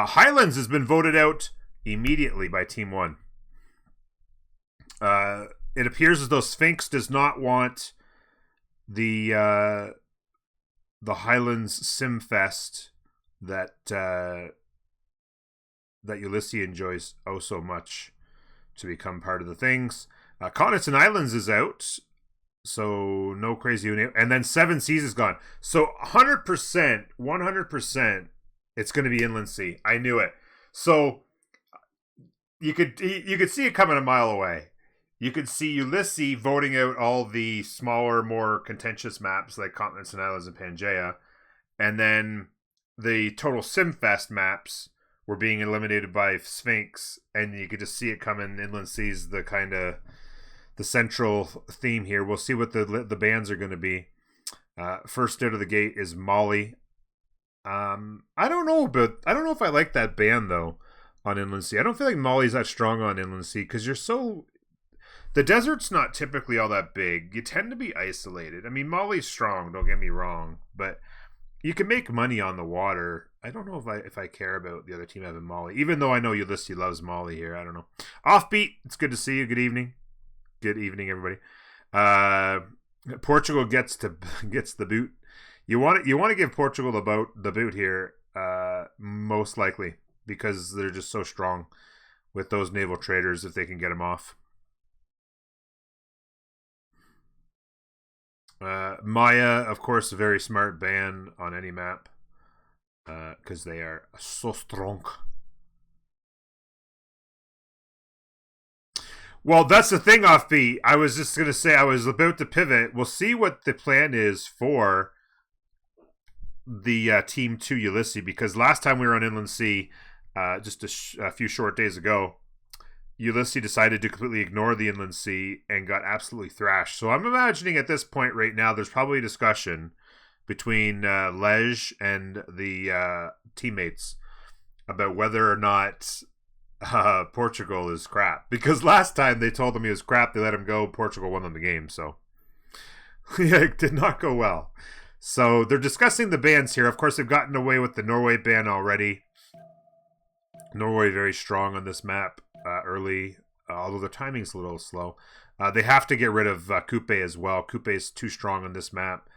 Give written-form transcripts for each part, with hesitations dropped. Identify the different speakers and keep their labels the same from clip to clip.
Speaker 1: Highlands has been voted out immediately by Team 1. It appears as though Sphinx does not want the Highlands Simfest that Ulysse enjoys oh so much to become part of the things. Continents and Islands is out, so no crazy. And then Seven Seas is gone. So 100%, it's going to be Inland Sea. I knew it. So you could see it coming a mile away. You could see Ulysse voting out all the smaller, more contentious maps like Continents and Islands and Pangaea, and then the total Simfest maps were being eliminated by Sphinx, and you could just see it coming. Inland Sea's the kind of the central theme here. We'll see what the bands are going to be. First out of the gate is Molly. I don't know if I like that band though on Inland Sea. I don't feel like Molly's that strong on Inland Sea because the desert's not typically all that big. You tend to be isolated. I mean, Molly's strong, don't get me wrong, but you can make money on the water. I don't know if I care about the other team having Molly, even though I know Ulysse loves Molly here. I don't know. Offbeat, it's good to see you. Good evening. Good evening, everybody. Portugal gets the boot. You want to give Portugal the boot here, most likely, because they're just so strong with those naval traders if they can get them off. Maya, of course, a very smart ban on any map because they are so strong. Well, that's the thing, Offbeat. I was just going to say I was about to pivot. We'll see what the plan is for the Team 2 Ulysse, because last time we were on Inland Sea, just a few short days ago, Ulysse decided to completely ignore the Inland Sea and got absolutely thrashed. So I'm imagining at this point right now, there's probably a discussion between Lej and the teammates about whether or not Portugal is crap. Because last time they told him he was crap, they let him go. Portugal won them the game, so it did not go well. So they're discussing the bans here. Of course, they've gotten away with the Norway ban already. Norway very strong on this map early, although the timing's a little slow. They have to get rid of Coupe as well. Coupe is too strong on this map.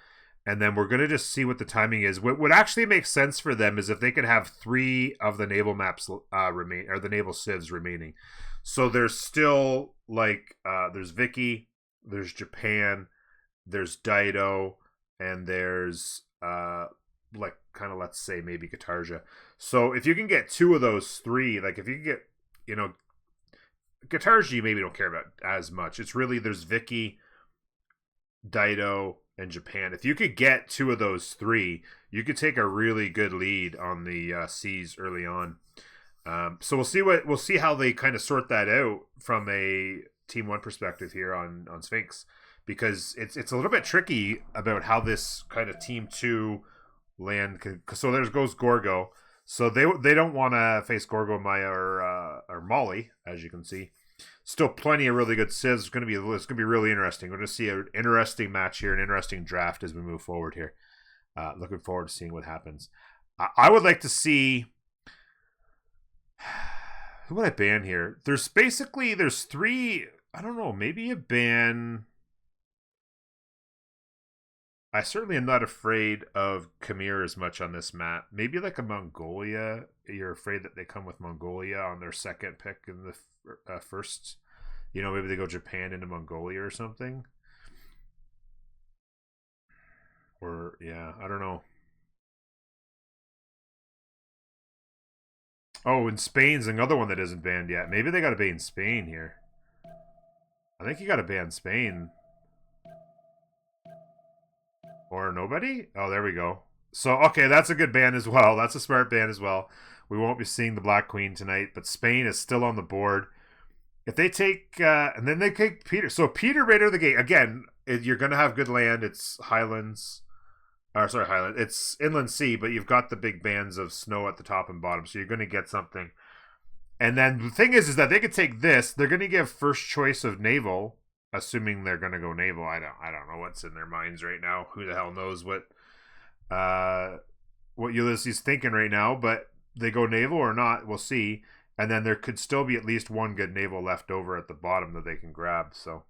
Speaker 1: And then we're going to just see what the timing is. What would actually make sense for them is if they could have 3 of the naval maps remain, or the naval civs remaining. So there's still there's Vicky, there's Japan, there's Dido, and there's let's say maybe Katarsia. So if you can get 2 of those 3, like if you can get, Katarsia you maybe don't care about as much. It's really there's Vicky, Dido, and Japan. If you could get 2 of those 3, you could take a really good lead on the seas early on. So we'll see how they kind of sort that out from a Team 1 perspective here on Sphinx, because it's a little bit tricky about how this kind of Team 2 land can. So there goes Gorgo. So they don't want to face Gorgo, Maya, or Molly, as you can see. Still plenty of really good civs. It's going to be really interesting. We're going to see an interesting match here, an interesting draft as we move forward here. Looking forward to seeing what happens. I would like to see who would I ban here. There's 3. I don't know. Maybe a ban. I certainly am not afraid of Khmer as much on this map. Maybe like a Mongolia. You're afraid that they come with Mongolia on their second pick in the first. Maybe they go Japan into Mongolia or something. Or, yeah, I don't know. Oh, and Spain's another one that isn't banned yet. Maybe they got to ban Spain here. I think you got to ban Spain. Or nobody? Oh, there we go. So, okay, that's a good ban as well. That's a smart ban as well. We won't be seeing the Black Queen tonight, but Spain is still on the board. If they take, and then they take Peter. So, Peter right out of the gate. Again, you're going to have good land. It's Highlands. Highland. It's Inland Sea, but you've got the big bands of snow at the top and bottom, so you're going to get something. And then the thing is that they could take this. They're going to give first choice of naval, assuming they're going to go naval. I don't know what's in their minds right now. Who the hell knows what Ulysse is thinking right now? But they go naval or not. We'll see. And then there could still be at least one good naval left over at the bottom that they can grab. So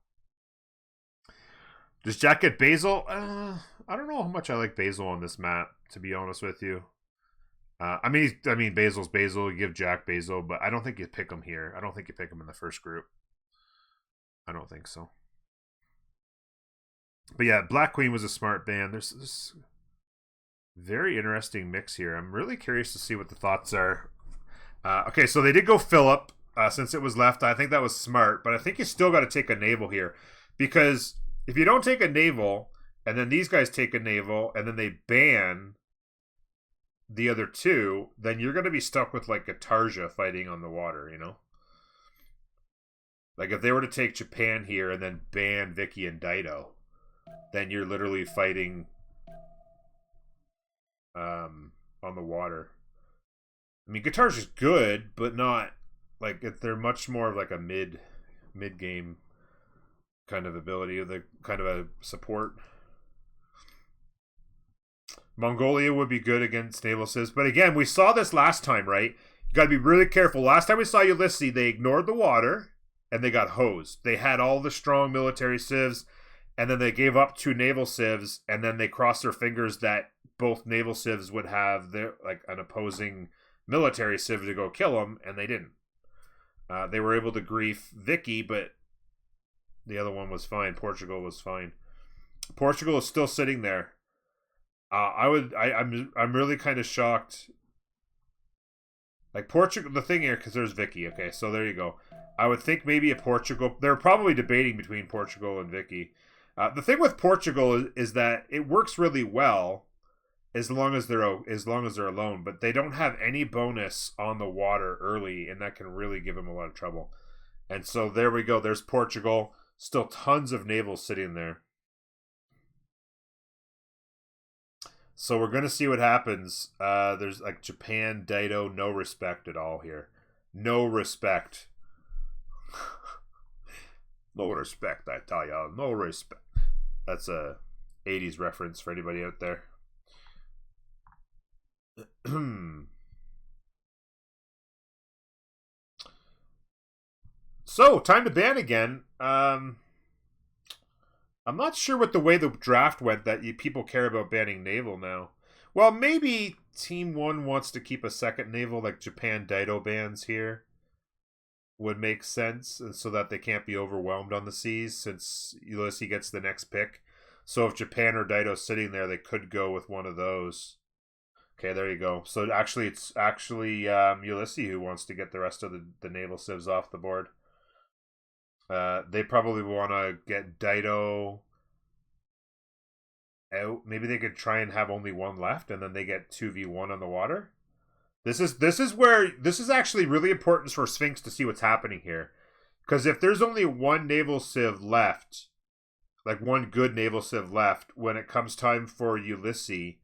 Speaker 1: does Jack get Basil? I don't know how much I like Basil on this map, to be honest with you. I mean, Basil's Basil. You give Jack Basil, but I don't think you pick him here. I don't think you pick him in the first group. I don't think so. But yeah, Black Queen was a smart ban. There's this very interesting mix here. I'm really curious to see what the thoughts are. Okay, so they did go Philip since it was left. I think that was smart, but I think you still got to take a naval here, because if you don't take a naval and then these guys take a naval and then they ban the other two, then you're going to be stuck with like Katarja fighting on the water, you know? Like if they were to take Japan here and then ban Vicky and Dido, then you're literally fighting on the water. I mean, Katarja's good, but not like they're much more of like a mid game kind of ability, the kind of a support. Mongolia would be good against naval civs, but again, we saw this last time, right? You got to be really careful. Last time we saw Ulysse, they ignored the water and they got hosed. They had all the strong military civs, and then they gave up 2 naval civs, and then they crossed their fingers that both naval civs would have their like an opposing military civ to go kill them, and they didn't. They were able to grief Vicky, but the other one was fine. Portugal was fine. Portugal is still sitting there. I'm really kind of shocked. Like Portugal, the thing here, because there's Vicky. Okay, so there you go. I would think maybe a Portugal. They're probably debating between Portugal and Vicky. The thing with Portugal is that it works really well as long as they're alone, but they don't have any bonus on the water early, and that can really give them a lot of trouble. And so there we go. There's Portugal. Still tons of navals sitting there. So we're gonna see what happens. There's like Japan, Dido, no respect at all here. No respect. No respect, I tell y'all. No respect. That's a 80s reference for anybody out there. So, time to ban again. I'm not sure what the way the draft went that people care about banning naval now. Well, maybe Team 1 wants to keep a second naval, like Japan Dido bans here. Would make sense, and so that they can't be overwhelmed on the seas since Ulysse gets the next pick. So if Japan or Dido's sitting there, they could go with one of those. Okay, there you go. So actually, it's Ulysse who wants to get the rest of the naval civs off the board. They probably want to get Dido out. Maybe they could try and have only one left, and then they get 2v1 on the water. This is actually really important for Sphinx to see what's happening here. Because if there's only one naval civ left, like one good naval civ left, when it comes time for Ulysse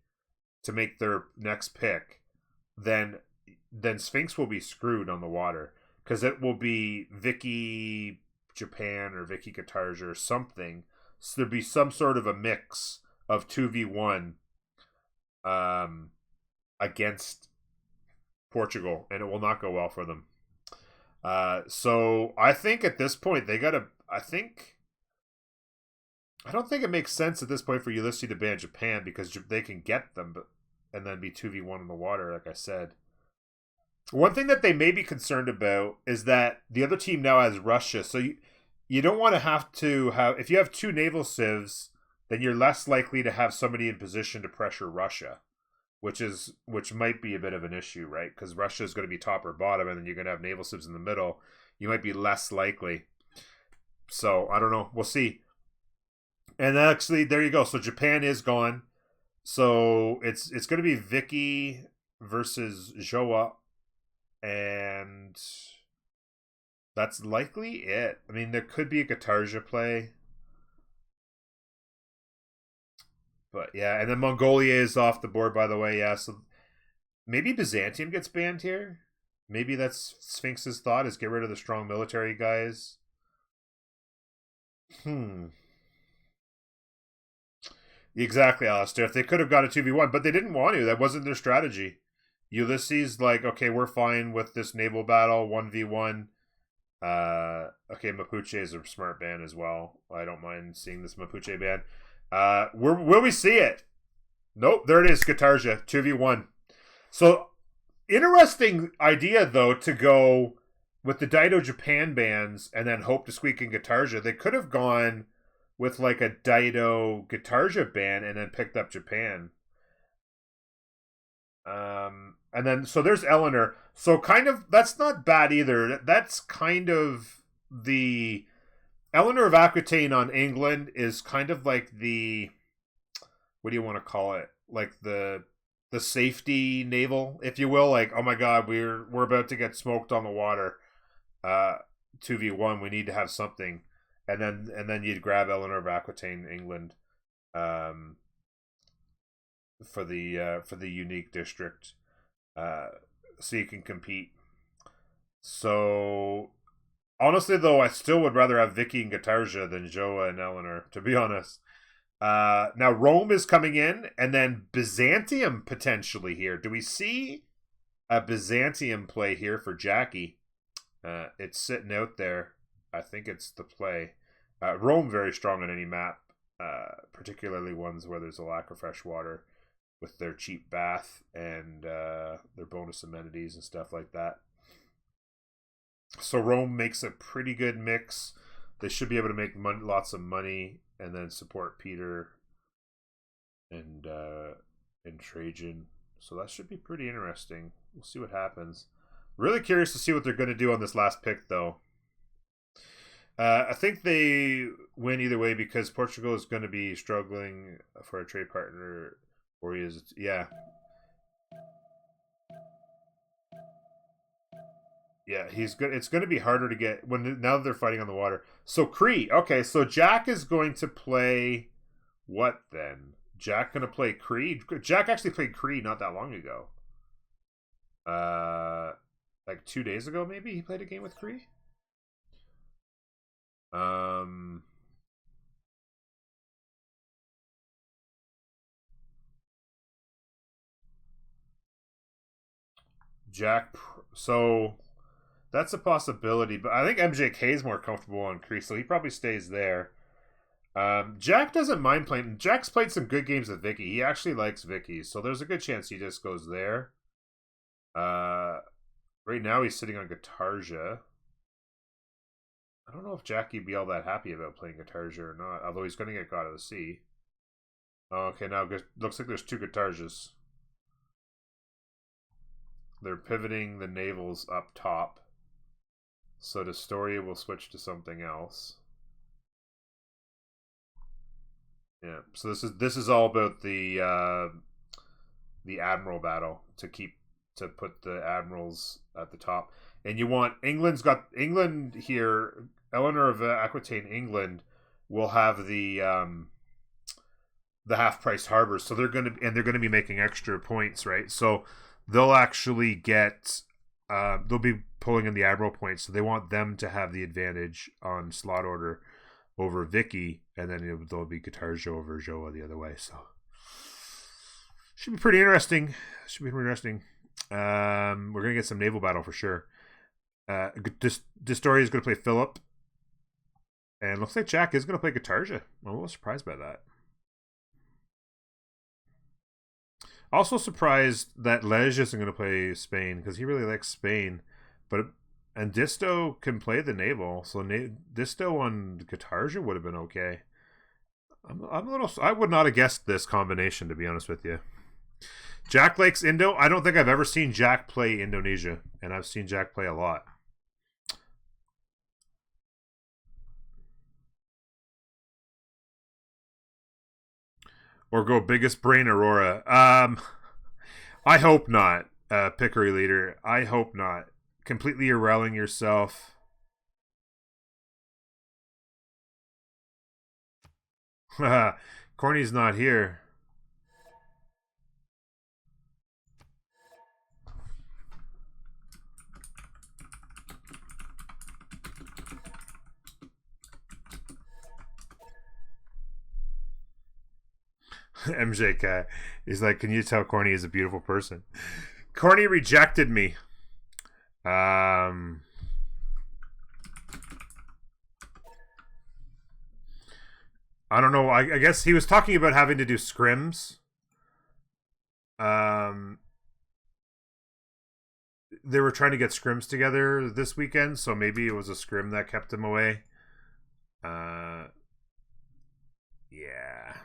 Speaker 1: to make their next pick, then Sphinx will be screwed on the water. Because it will be Vicky Japan or Vicky Katarja or something. So there'd be some sort of a mix of 2v1 against Portugal, and it will not go well for them. So I think at this point I don't think it makes sense at this point for Ulysse to ban Japan, because they can get them and then be 2v1 in the water, like I said. One thing that they may be concerned about is that the other team now has Russia, so you don't want to have if you have 2 naval civs, then you're less likely to have somebody in position to pressure Russia. Which might be a bit of an issue, right? Because Russia is going to be top or bottom, and then you're going to have naval civs in the middle. You might be less likely. So I don't know. We'll see. And actually, there you go. So Japan is gone. So it's going to be Vicky versus Joa, and that's likely it. I mean, there could be a Katarja play. But yeah, and then Mongolia is off the board, by the way. Yeah, so maybe Byzantium gets banned here. Maybe that's Sphinx's thought, is get rid of the strong military guys. Exactly, Alistair. If they could have got a 2v1, but they didn't want to. That wasn't their strategy. Ulysses, like, okay, we're fine with this naval battle, 1v1. Okay, Mapuche is a smart band as well. I don't mind seeing this Mapuche band. Will we see it? Nope, there it is, Guitarja, 2v1. So, interesting idea, though, to go with the Daido Japan bands and then hope to squeak in Guitarja. They could have gone with like a Daido Guitarja band and then picked up Japan. And then, so there's Eleanor. So kind of, that's not bad either. That's kind of the... Eleanor of Aquitaine on England is kind of like the... What do you want to call it? Like the safety naval, if you will. Like, oh my god, we're about to get smoked on the water. 2v1, we need to have something. And then you'd grab Eleanor of Aquitaine, England, for the unique district, so you can compete. So honestly, though, I still would rather have Vicky and Guitarja than Joa and Eleanor, to be honest. Now Rome is coming in, and then Byzantium potentially here. Do we see a Byzantium play here for Jackie? It's sitting out there. I think it's the play. Rome very strong on any map, particularly ones where there's a lack of fresh water, with their cheap bath and their bonus amenities and stuff like that. So Rome makes a pretty good mix. They should be able to make lots of money and then support Peter and Trajan. So that should be pretty interesting. We'll see what happens. Really curious to see what they're going to do on this last pick, though. I think they win either way because Portugal is going to be struggling for a trade partner. Or he is, yeah. Yeah, he's good. It's going to be harder to get now that they're fighting on the water. So Cree, okay, so Jack is going to play what then? Jack going to play Cree? Jack actually played Cree not that long ago. Like 2 days ago, maybe he played a game with Cree. Jack, so that's a possibility, but I think MJK is more comfortable on Cree, so he probably stays there. Jack doesn't mind playing. Jack's played some good games with Vicky. He actually likes Vicky, so there's a good chance he just goes there. Right now he's sitting on Guitarja. I don't know if Jackie'd be all that happy about playing Guitarja or not, although he's going to get God of the Sea. Okay, now looks like there's two Guitarjas. They're pivoting the navals up top. So Destoria will switch to something else. Yeah, so this is all about the admiral battle to put the admirals at the top. And you want England here. Eleanor of Aquitaine, England, will have the half-priced harbors. So they're gonna be making extra points, right? So they'll actually get they'll be pulling in the admiral points. So they want them to have the advantage on slot order over Vicky, and then there'll be Guitarja over Joa the other way. So should be pretty interesting. We're gonna get some naval battle for sure. Destoria is gonna play Philip, and looks like Jack is gonna play Guitarja. I'm a little surprised by that. Also surprised that Lej isn't gonna play Spain because he really likes Spain, and Disto can play the naval, so Disto on Guitarja would have been okay. I would not have guessed this combination, to be honest with you. Jack likes Indo. I don't think I've ever seen Jack play Indonesia, and I've seen Jack play a lot. Or go biggest brain Aurora. I hope not, Pickery Leader. I hope not. Completely irrelling yourself. Corny's not here. MJK. He's like, can you tell Corny is a beautiful person? Corny rejected me. I don't know. I guess he was talking about having to do scrims. They were trying to get scrims together this weekend, so maybe it was a scrim that kept him away. Yeah.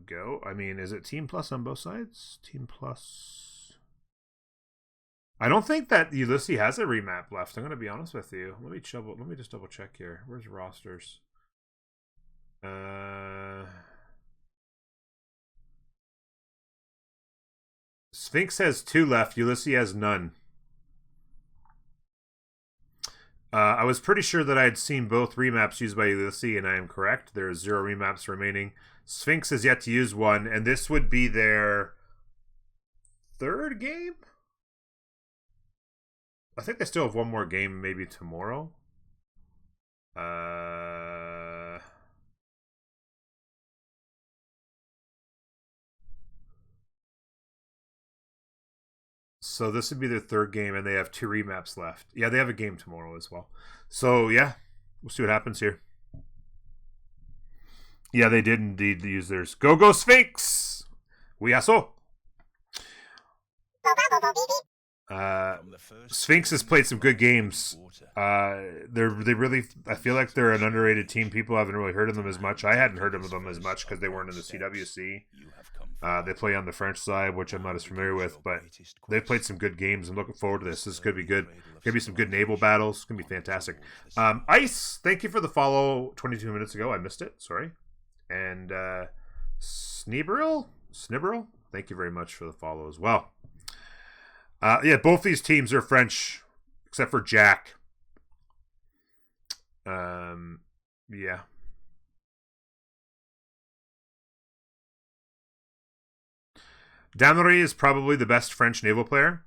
Speaker 1: Go. I mean, is it team plus on both sides? Team plus. I don't think that Ulysse has a remap left. I'm gonna be honest with you. Let me just double check here. Where's rosters? Sphinx has 2 left. Ulysse has none. I was pretty sure that I had seen both remaps used by Ulysse, and I am correct. There are 0 remaps remaining. Sphinx has yet to use one, and this would be their 3rd game? I think they still have one more game, maybe tomorrow. So this would be their 3rd game, and they have 2 remaps left. Yeah, they have a game tomorrow as well. So, yeah, we'll see what happens here. Yeah, they did indeed use theirs. Go Sphinx! We aso. Sphinx has played some good games. They really, I feel like they're an underrated team. People haven't really heard of them as much. I hadn't heard of them as much because they weren't in the CWC. They play on the French side, which I'm not as familiar with, but they've played some good games. I'm looking forward to this. This could be good. Could be some good naval battles. It's gonna be fantastic. Ice, thank you for the follow 22 minutes ago. I missed it. Sorry. And Snibberl, thank you very much for the follow as well. Yeah, both these teams are French, except for Jack. Yeah. Damery is probably the best French naval player.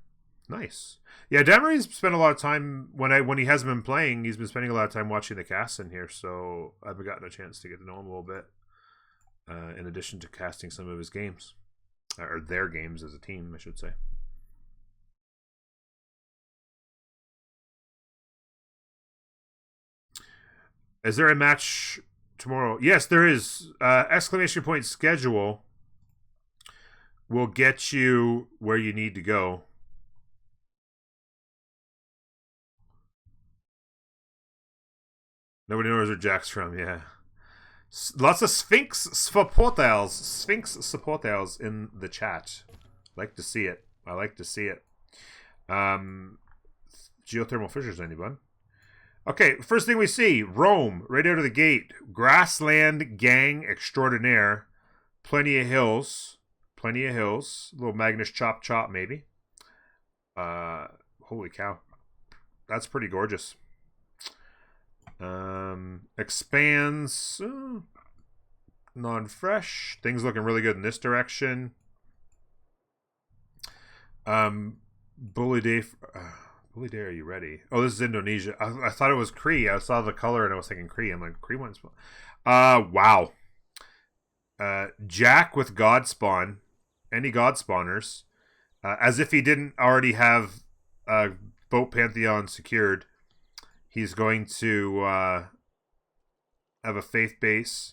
Speaker 1: Nice. Yeah, Damery's spent a lot of time when he hasn't been playing. He's been spending a lot of time watching the casts in here, so I've gotten a chance to get to know him a little bit. In addition to casting some of his games, or their games as a team, I should say. Is there a match tomorrow? Yes, there is. Exclamation point schedule will get you where you need to go. Nobody knows where Jack's from, yeah. Lots of Sphinx supporters in the chat. Like to see it. I like to see it. Geothermal fissures, anyone? Okay, first thing we see, Rome, right out of the gate. Grassland gang extraordinaire. Plenty of hills. A little Magnus chop maybe. Holy cow. That's pretty gorgeous. Expands. Non-fresh. Things looking really good in this direction. Bully Day, are you ready? Oh, this is Indonesia. I thought it was Cree. I saw the color and I was thinking Cree. I'm like, Cree one's... wow. Jack with Godspawn. Any Godspawners. As if he didn't already have Boat Pantheon secured. He's going to have a faith base,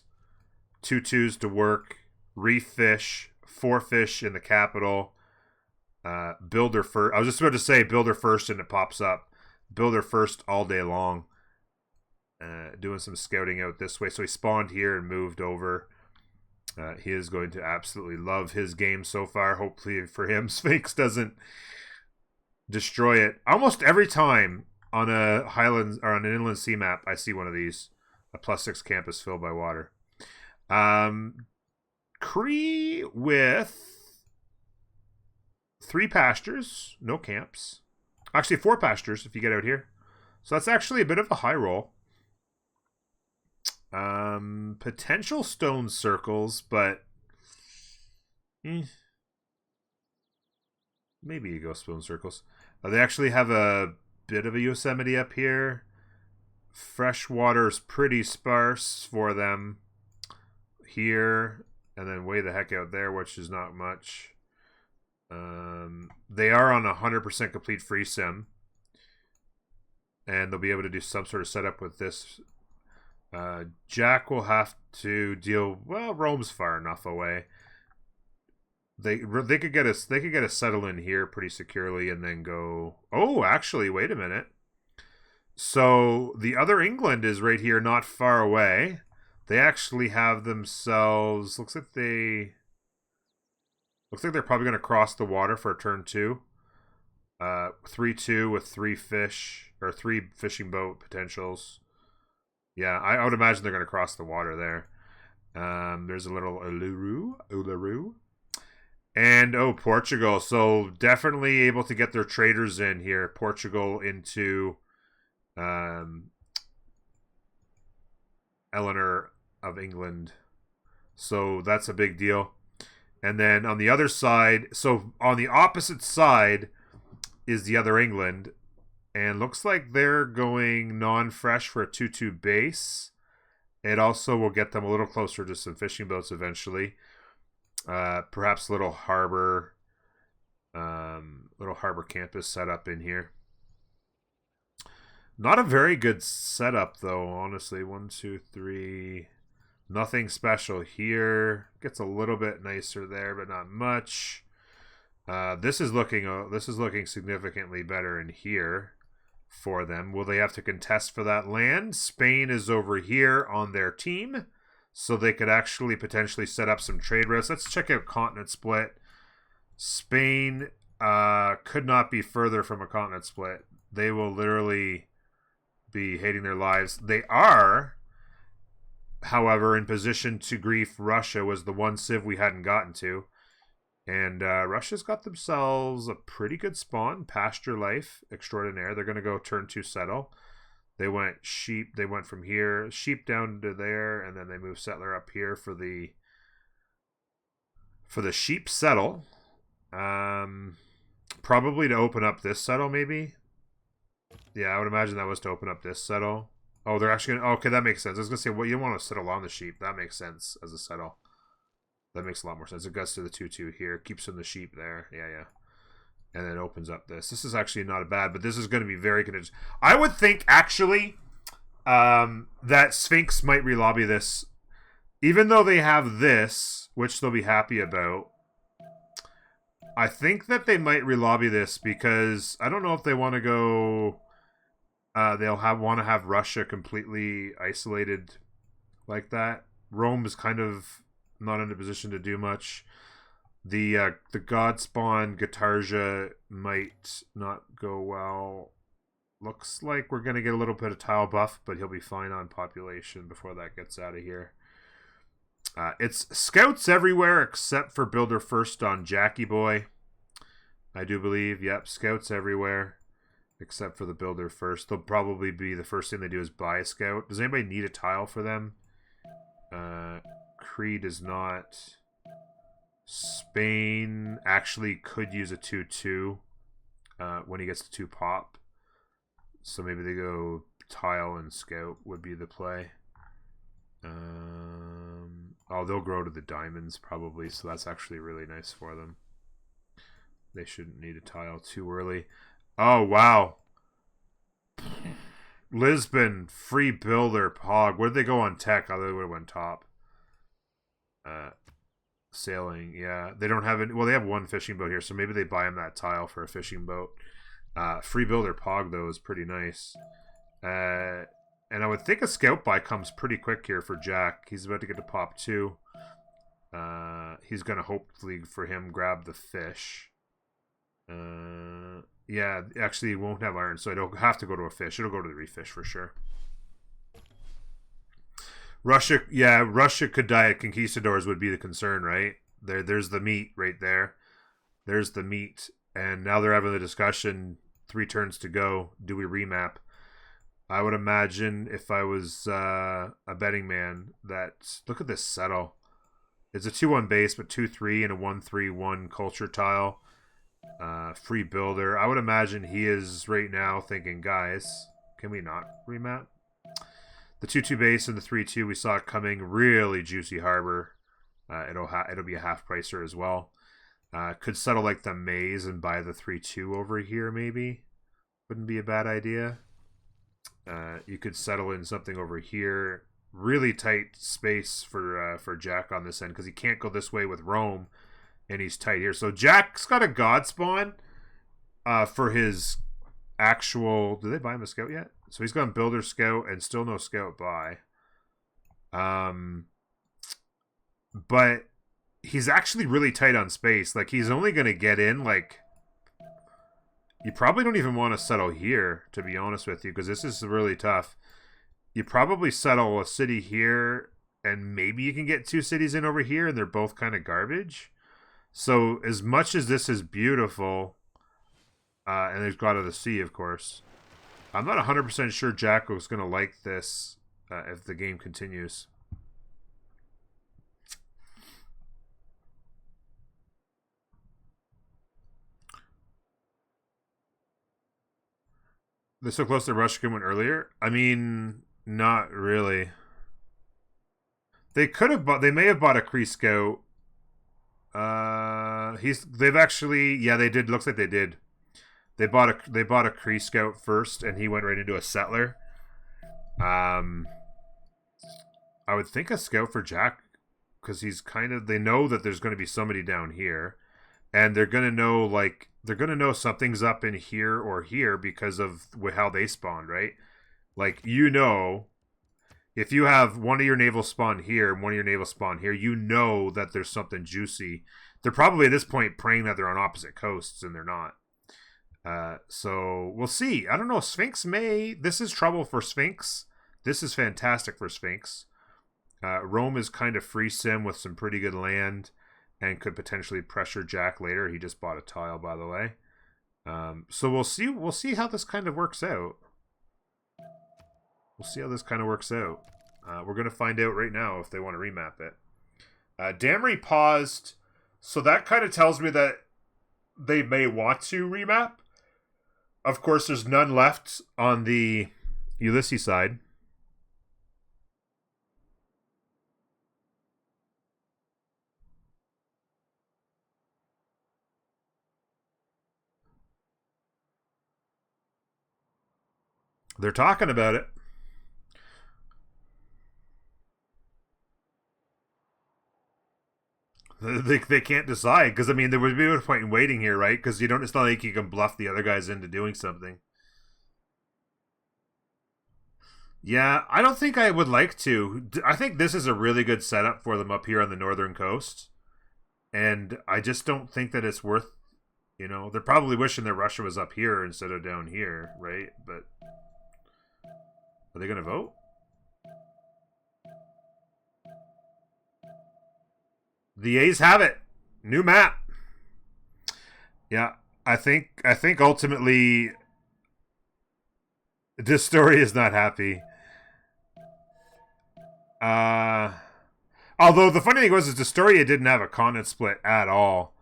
Speaker 1: 2 2s to work, reef fish, 4 fish in the capital, builder first. I was just about to say builder first, and it pops up. Builder first all day long. Doing some scouting out this way. So he spawned here and moved over. He is going to absolutely love his game so far. Hopefully for him, Sphinx doesn't destroy it. Almost every time on a Highlands or on an inland sea map, I see one of these. A +6 campus filled by water. Cree with 3 pastures, no camps. Actually, 4 pastures if you get out here. So that's actually a bit of a high roll. Potential stone circles, but maybe you go stone circles. They actually have a bit of a Yosemite up here. Fresh water is pretty sparse for them here, and then way the heck out there, which is not much. They are on 100% complete free sim, and they'll be able to do some sort of setup with this. Jack will have to deal. Well, Rome's far enough away. They could get a settle in here pretty securely, and then go. Oh, actually, wait a minute. So the other England is right here, not far away. They actually have themselves. Looks like they're probably going to cross the water for turn 2. 3-2 with 3 fish or 3 fishing boat potentials. Yeah, I would imagine they're going to cross the water there. There's a little Uluru. And, Portugal. So definitely able to get their traders in here. Portugal into Eleanor of England. So that's a big deal. And then on the other side, so on the opposite side is the other England. And looks like they're going non-fresh for a 2-2 base. It also will get them a little closer to some fishing boats eventually. Perhaps a little harbor campus set up in here. Not a very good setup though, honestly. 1, 2, 3. Nothing special here. Gets a little bit nicer there, but not much. This is looking significantly better in here for them. Will they have to contest for that land? Spain is over here on their team, so they could actually potentially set up some trade routes. Let's check out continent split. Spain could not be further from a continent split. They will literally be hating their lives. They are, however, in position to grief Russia. Was the one civ we hadn't gotten to. And Russia's got themselves a pretty good spawn. Pasture life extraordinaire. They're going to go turn 2 settle. They went sheep. They went from here, sheep down to there, and then they moved settler up here for the sheep settle. Probably to open up this settle, maybe. Yeah, I would imagine that was to open up this settle. Oh, they're actually going to... Okay, that makes sense. I was going to say, well, you don't want to settle on the sheep. That makes sense as a settle. That makes a lot more sense. It goes to the 2-2 here. Keeps in the sheep there. Yeah. And then opens up this. This is actually not bad, but this is going to be very good. I would think, actually, that Sphinx might relobby this. Even though they have this, which they'll be happy about, I think that they might relobby this because I don't know if they want to go... they'll want to have Russia completely isolated like that. Rome is kind of not in a position to do much. The God Spawn Guitarja might not go well. Looks like we're going to get a little bit of tile buff, but he'll be fine on population before that gets out of here. It's scouts everywhere except for Builder First on Jackie Boy. I do believe. Yep, scouts everywhere except for the Builder First. They'll probably be the first thing they do is buy a scout. Does anybody need a tile for them? Cree does not. Spain actually could use a 2-2 when he gets to 2 pop. So maybe they go tile and scout would be the play. They'll grow to the diamonds probably, so that's actually really nice for them. They shouldn't need a tile too early. Oh, wow. Lisbon, free builder, Pog. Where did they go on tech? Oh, they would have went top. Sailing, yeah. They don't have any. Well, they have 1 fishing boat here, so maybe they buy him that tile for a fishing boat. Free builder Pog, though, is pretty nice. And I would think a scout buy comes pretty quick here for Jack. He's about to get to pop 2. He's going to hopefully for him grab the fish. Yeah, actually, he won't have iron, so it'll have to go to a fish. It'll go to the reef fish for sure. Russia could die at conquistadors would be the concern, right? There's the meat right there. There's the meat. And now they're having the discussion, 3 turns to go. Do we remap? I would imagine if I was a betting man that... Look at this settle. It's a 2-1 base, but 2-3 and a 1-3-1 culture tile. Free builder. I would imagine he is right now thinking, guys, can we not remap? The 2-2 base and the 3-2, we saw it coming. Really juicy harbor. It'll be a half pricer as well. Could settle like the maze and buy the 3/2 over here, maybe. Wouldn't be a bad idea. You could settle in something over here. Really tight space for Jack on this end because he can't go this way with Rome, and he's tight here. So Jack's got a God spawn for his actual. Did they buy him a scout yet? So he's gone Builder Scout and still no scout buy. But he's actually really tight on space. Like he's only going to get in like. You probably don't even want to settle here, to be honest with you, because this is really tough. You probably settle a city here, and maybe you can get 2 cities in over here, and they're both kind of garbage. So as much as this is beautiful, and there's God of the Sea, of course, I'm not 100% sure Jacko's going to like this if the game continues. They're so close to Russia went earlier. I mean, not really. They could have bought. They may have bought a Kree Scout. They've actually. Yeah, they did. Looks like they did. They bought a Kree Scout first, and he went right into a settler. I would think a Scout for Jack, because he's kind of. They know that there's going to be somebody down here, and they're going to know they're going to know something's up in here or here because of how they spawned, right? Like, if you have one of your naval spawn here and one of your naval spawn here, you know that there's something juicy. They're probably at this point praying that they're on opposite coasts, and they're not. So we'll see. I don't know. Sphinx may. This is trouble for Sphinx. This is fantastic for Sphinx. Rome is kind of free sim with some pretty good land. And could potentially pressure Jack later. He just bought a tile, by the way. So we'll see. We'll see how this kind of works out. We'll see how this kind of works out. We're gonna find out right now if they want to remap it. Damry paused, so that kind of tells me that they may want to remap. Of course, there's none left on the Ulysse side. They're talking about it. They can't decide because I mean there would be a point in waiting here, right? Because it's not like you can bluff the other guys into doing something. Yeah, I don't think I would like to. I think this is a really good setup for them up here on the northern coast, and I just don't think that it's worth. They're probably wishing that Russia was up here instead of down here, right? But are they going to vote? The A's have it. New map. Yeah, I think ultimately this story is not happy. Although the funny thing is Destoria didn't have a continent split at all.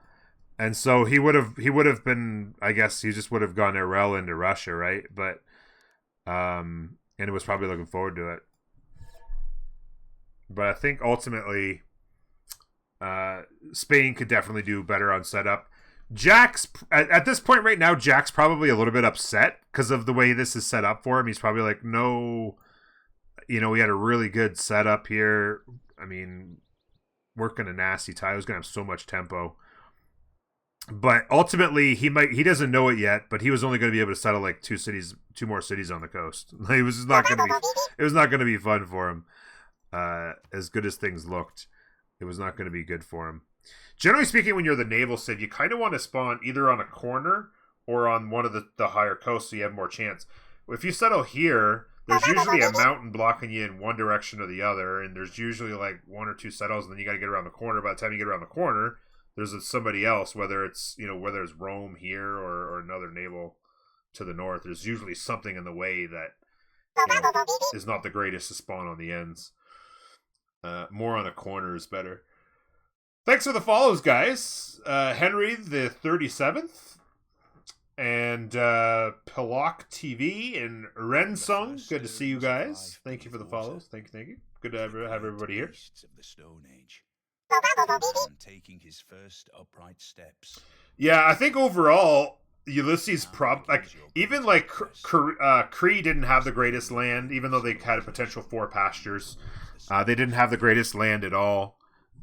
Speaker 1: And so he would have been, I guess he just would have gone Irel into Russia, right? But and it was probably looking forward to it. But I think ultimately Spain could definitely do better on setup. Jack's at this point right now, Jack's probably a little bit upset because of the way this is set up for him. He's probably like, no, we had a really good setup here. I mean, working a nasty tie. He was gonna have so much tempo. But ultimately, he doesn't know it yet, but he was only going to be able to settle like 2 more cities on the coast. It was not going to be fun for him. As good as things looked, it was not going to be good for him. Generally speaking, when you're the naval civ, you kind of want to spawn either on a corner or on one of the higher coasts so you have more chance. If you settle here, there's usually a mountain blocking you in one direction or the other, and there's usually like 1 or 2 settles, and then you got to get around the corner. By the time you get around the corner, there's somebody else, whether it's Rome here or another naval to the north. There's usually something in the way that is not the greatest to spawn on the ends. More on a corner is better. Thanks for the follows, guys. Henry the 37th and Pilok TV and Rensung. Good to see you guys. Thank you for the follows. Thank you. Good to have everybody here.
Speaker 2: Taking his first upright steps.
Speaker 1: Yeah, I think overall Ulysses even like Kree didn't have the greatest land, even though they had a potential 4 pastures. They didn't have the greatest land at all.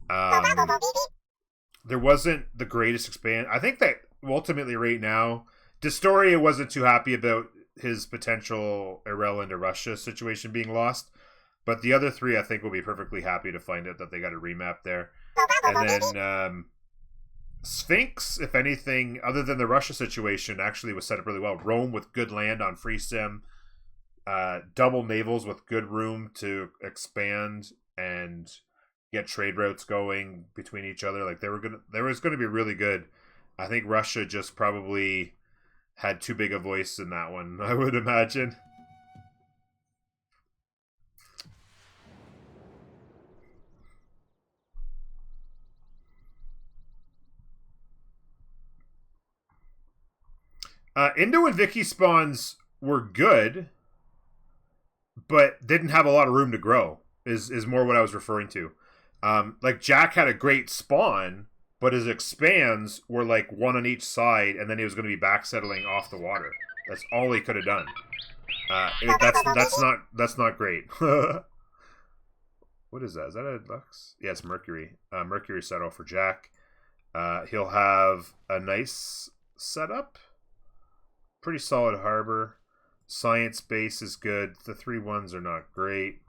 Speaker 1: There wasn't the greatest expand. I think that ultimately right now, Destoria wasn't too happy about his potential Irel into Russia situation being lost. But the other 3, I think, will be perfectly happy to find out that they got a remap there. And then Sphinx, if anything, other than the Russia situation, actually was set up really well. Rome with good land on free sim. Double navals with good room to expand and get trade routes going between each other. Like there was gonna be really good. I think Russia just probably had too big a voice in that one, I would imagine. Indo and Vicky spawns were good, but didn't have a lot of room to grow. Is more what I was referring to. Like Jack had a great spawn, but his expands were like 1 on each side, and then he was going to be back settling off the water. That's all he could have done. That's not great. What is that? Is that a Lux? Yeah, it's Mercury. Mercury settle for Jack. He'll have a nice setup. Pretty solid harbor. Science base is good. The 3-1s are not great.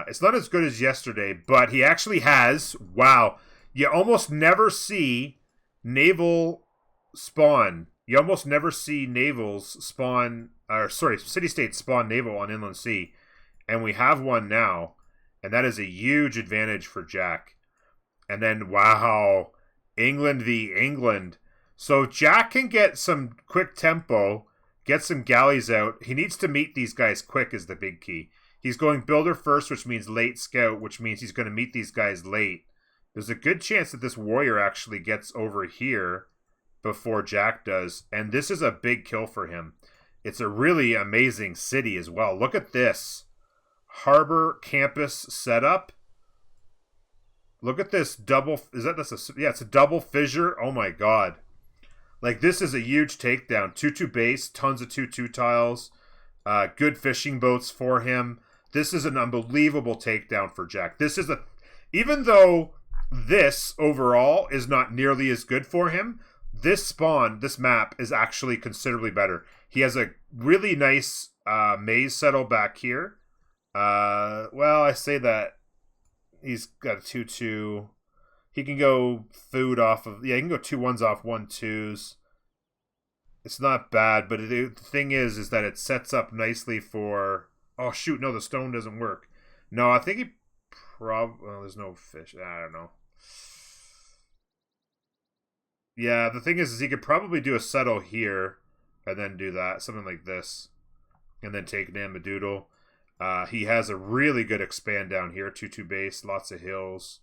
Speaker 1: It's not as good as yesterday, but he actually has. Wow. You almost never see naval spawn. You almost never see navals spawn. City-states spawn naval on Inland Sea. And we have one now. And that is a huge advantage for Jack. And then, wow. England v. England. So Jack can get some quick tempo, get some galleys out. He needs to meet these guys quick is the big key. He's going builder first, which means late scout, which means he's going to meet these guys late. There's a good chance that this warrior actually gets over here before Jack does. And this is a big kill for him. It's a really amazing city as well. Look at this. Harbor campus setup. Look at this double. It's a double fissure. Oh my god. Like, this is a huge takedown. 2-2 base, tons of 2-2 tiles, good fishing boats for him. This is an unbelievable takedown for Jack. Even though this overall is not nearly as good for him, this map is actually considerably better. He has a really nice maze settle back here. Well, I say that he's got a 2-2. He can go food off of... Yeah, he can go 2-1s off 1-2s. It's not bad, but the thing is that it sets up nicely for... Oh, shoot, no, the stone doesn't work. No, I think he well, there's no fish. I don't know. Yeah, the thing is he could probably do a settle here and then do that. Something like this. And then take Namadoodle. He has a really good expand down here. 2-2 base, lots of hills.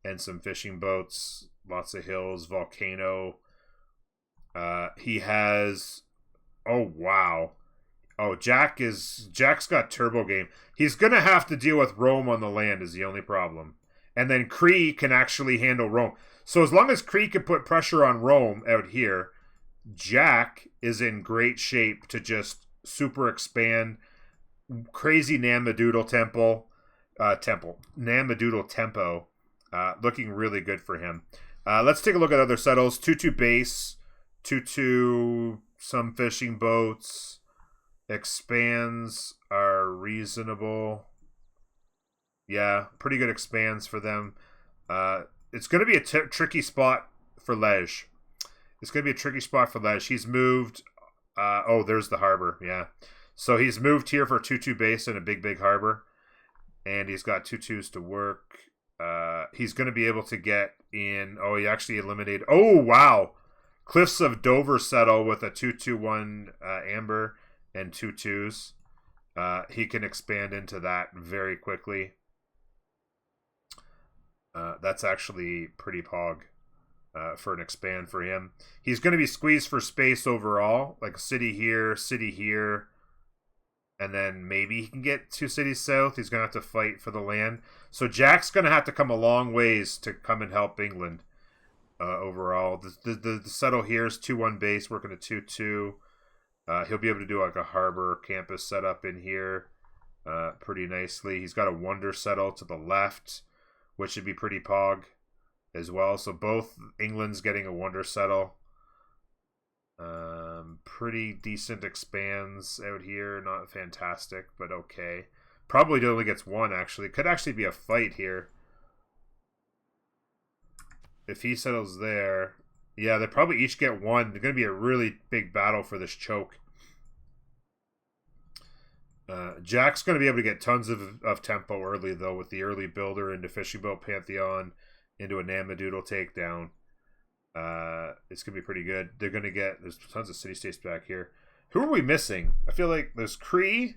Speaker 1: And some fishing boats, lots of hills, volcano. He has... Oh, wow. Oh, Jack's got turbo game. He's going to have to deal with Rome on the land is the only problem. And then Kree can actually handle Rome. So as long as Kree can put pressure on Rome out here, Jack is in great shape to just super expand. Crazy Namadoodle Namadoodle tempo. Looking really good for him. Let's take a look at other settles. 2-2 base, 2-2 some fishing boats. Expands are reasonable. Yeah, pretty good expands for them. It's going to be a tricky spot for Lej. He's moved. There's the harbor. Yeah. So he's moved here for a 2-2 base and a big harbor. And he's got 2-2s to work. He's going to be able to get in. Oh, he actually eliminated. Oh, wow. Cliffs of Dover settle with a 2-2-1 amber and 2-2s. He can expand into that very quickly. That's actually pretty pog for an expand for him. He's going to be squeezed for space overall. Like city here, And then maybe he can get 2 cities south. He's going to have to fight for the land. So Jack's going to have to come a long ways to come and help England overall. The settle here is 2-1 base, working a 2-2. He'll be able to do like a harbor campus setup in here pretty nicely. He's got a wonder settle to the left, which should be pretty pog as well. So both England's getting a wonder settle. Pretty decent expands out here. Not fantastic, but okay. Probably only gets 1, actually. Could actually be a fight here. If he settles there. Yeah, they probably each get 1. They're going to be a really big battle for this choke. Jack's going to be able to get tons of tempo early, though, with the early builder into Fishing Boat Pantheon, into a Namadoodle takedown. It's going to be pretty good. They're going to get... There's tons of city-states back here. Who are we missing? I feel like there's Cree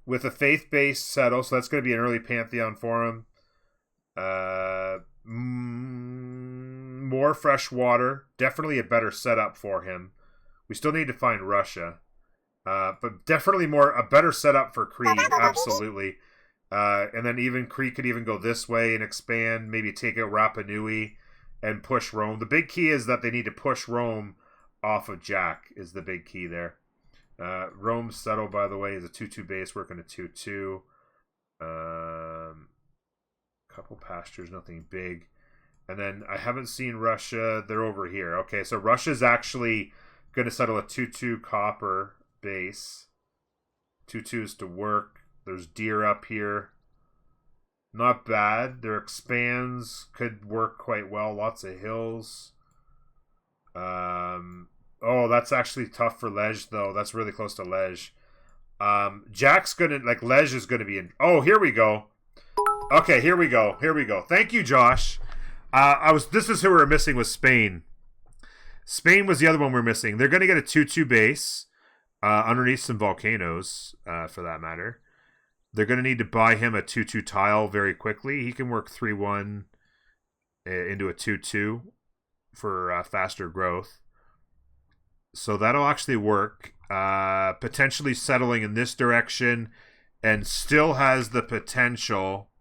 Speaker 1: with a faith-based settle, so that's going to be an early Pantheon for him. More fresh water. Definitely a better setup for him. We still need to find Russia. But definitely a better setup for Cree. Absolutely. And then even Cree could even go this way and expand. Maybe take out Rapa Nui and push Rome. The big key is that they need to push Rome off of Jack is the big key there. Rome's settle, by the way, is a 2-2 base, working a 2-2. Couple pastures, nothing big. And then I haven't seen Russia. They're over here. Okay, so Russia's actually going to settle a 2-2 copper base. 2-2s to work. There's deer up here. Not bad. Their expands could work quite well. Lots of hills. Oh, that's actually tough for Lej, though. That's really close to Lej. Jack's gonna, like, Lej is gonna be in. Oh, here we go. Okay, here we go. Here we go. Thank you, Josh. This is who we were missing, was Spain. Spain was the other one we're missing. They're gonna get a 2-2 base underneath some volcanoes, for that matter. They're gonna need to buy him a 2-2 tile very quickly. He can work 3-1 into a 2-2 for faster growth. So that'll actually work. Potentially settling in this direction, and still has the potential.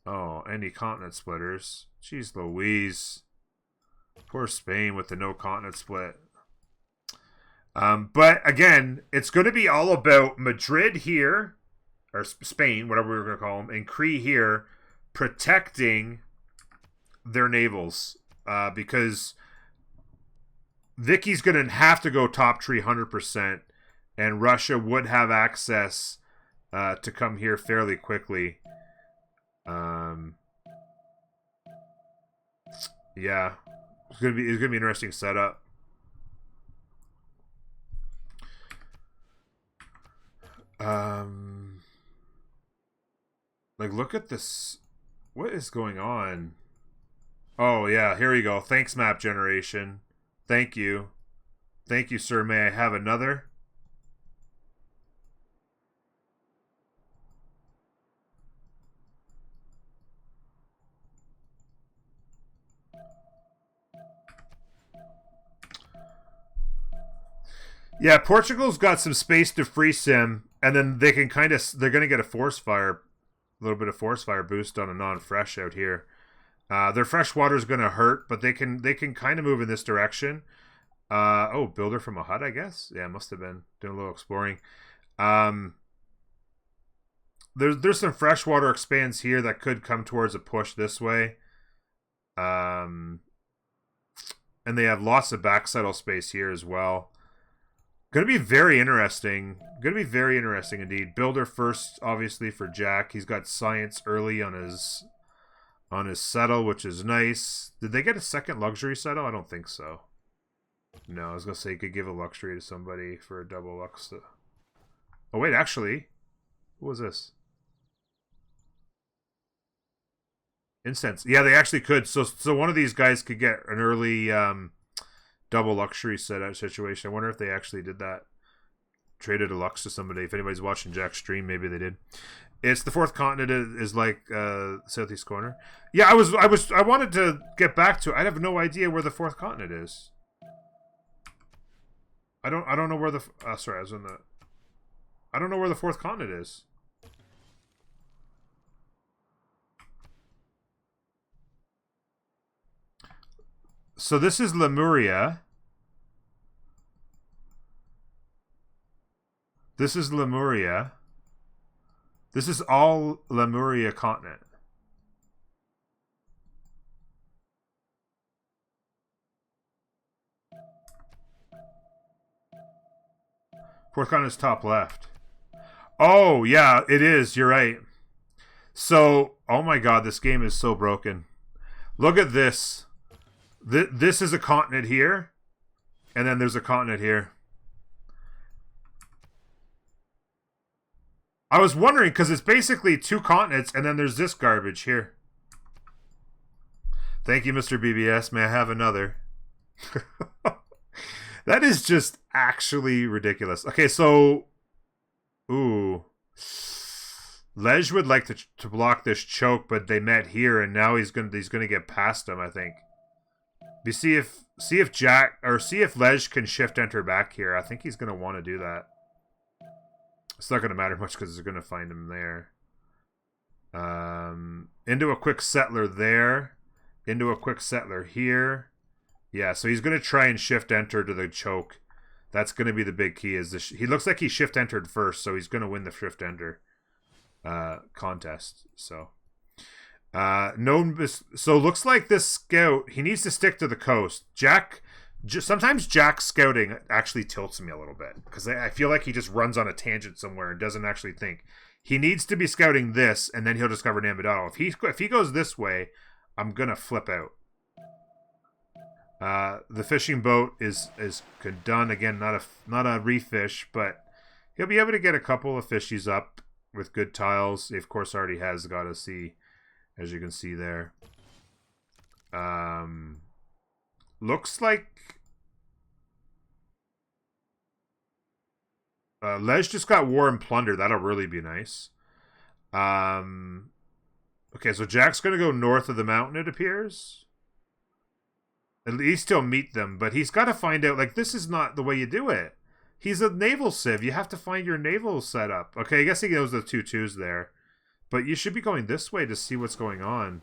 Speaker 1: Oh, any continent splitters. Jeez Louise. Poor Spain with the no continent split. But again, it's going to be all about Madrid here, or Spain, whatever we're going to call them, and Cree here, protecting their navals. Because Vicky's going to have to go top tree 100%, and Russia would have access to come here fairly quickly. Yeah, it's gonna be an interesting setup. Like, look at this. What is going on? Oh yeah, here we go. Thanks, map generation. Thank you, sir. May I have another? Yeah, Portugal's got some space to free sim, and then they can they're going to get a little bit of force fire boost on a non-fresh out here. Their fresh water is going to hurt, but they can kind of move in this direction. Oh, builder from a hut, I guess. Yeah, must have been doing a little exploring. There's some freshwater expands here that could come towards a push this way. And they have lots of back settle space here as well. Going to be very interesting. Going to be very interesting indeed. Builder first, obviously, for Jack. He's got science early on his settle, which is nice. Did they get a second luxury settle? I don't think so. No, I was going to say you could give a luxury to somebody for a double lux. Oh, wait, actually. What was this? Incense. Yeah, they actually could. So one of these guys could get an early double luxury setup situation. I wonder if they actually did that. Traded a lux to somebody. If anybody's watching Jack's stream, maybe they did. It's the fourth continent is like southeast corner. Yeah, I wanted to get back to it. I have no idea where the fourth continent is. I don't know where the sorry, I was on the I don't know where the fourth continent is. So this is Lemuria. This is Lemuria. This is all Lemuria continent. Fourth continent is top left. Oh, yeah, it is. You're right. So, oh my god, this game is so broken. Look at this. This is a continent here, and then there's a continent here. I was wondering, because it's basically two continents, and then there's this garbage here. Thank you, Mr. BBS. May I have another? That is just actually ridiculous. Okay, so... Ooh. Lej would like to block this choke, but they met here, and now he's gonna get past him, I think. You see if Lej can shift enter back here. I think he's gonna want to do that. It's not gonna matter much because they're gonna find him there. Into a quick settler there. Into a quick settler here. Yeah, so he's gonna try and shift enter to the choke. That's gonna be the big key. He looks like he shift entered first, so he's gonna win the shift enter contest. So. So looks like this scout, he needs to stick to the coast. Sometimes Jack's scouting actually tilts me a little bit because I feel like he just runs on a tangent somewhere and doesn't actually think. He needs to be scouting this, and then he'll discover Nambudato. If he goes this way, I'm gonna flip out. The fishing boat is done again. Not a refish, but he'll be able to get a couple of fishies up with good tiles. He of course already has got a sea. As you can see there. Looks like Lej just got War and Plunder. That'll really be nice. Okay, so Jack's going to go north of the mountain, it appears. At least he'll meet them, but he's got to find out, like, this is not the way you do it. He's a naval civ. You have to find your naval setup. Okay, I guess he knows the 2-2s there. But you should be going this way to see what's going on.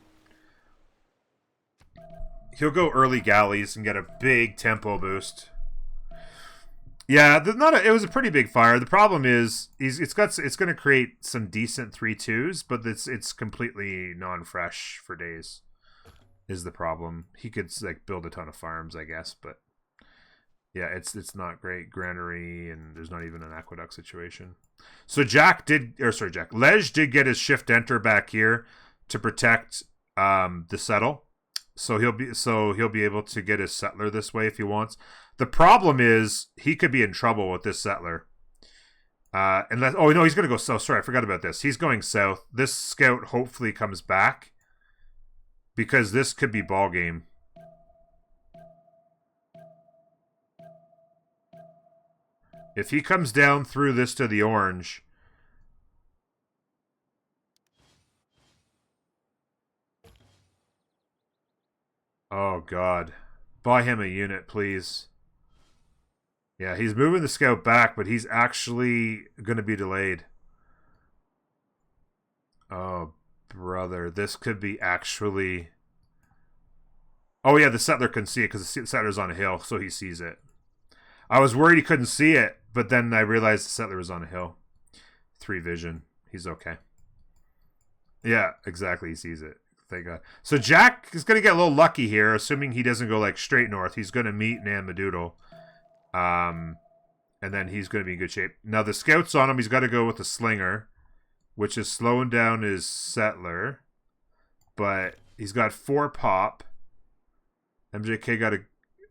Speaker 1: He'll go early galleys and get a big tempo boost. Yeah, it was a pretty big fire. The problem is it's going to create some decent 3-2s, but it's completely non-fresh for days. Is the problem. He could like build a ton of farms, I guess, but yeah, it's not great. Granary, and there's not even an aqueduct situation. So Lej did get his shift enter back here to protect the settle. So he'll be able to get his settler this way if he wants. The problem is he could be in trouble with this settler. He's gonna go south. Sorry, I forgot about this. He's going south. This scout hopefully comes back because this could be ball game. If he comes down through this to the orange, oh god, buy him a unit, please. Yeah, he's moving the scout back, but he's actually going to be delayed. Oh, brother, this could be actually... Oh yeah, the settler can see it because the settler's on a hill, so he sees it. I was worried he couldn't see it, but then I realized the settler was on a hill. 3 vision. He's okay. Yeah, exactly. He sees it. Thank God. So Jack is going to get a little lucky here, assuming he doesn't go like straight north. He's going to meet Nambudato. And then he's going to be in good shape. Now the scout's on him. He's got to go with the slinger, which is slowing down his settler. But he's got 4 pop. MJK got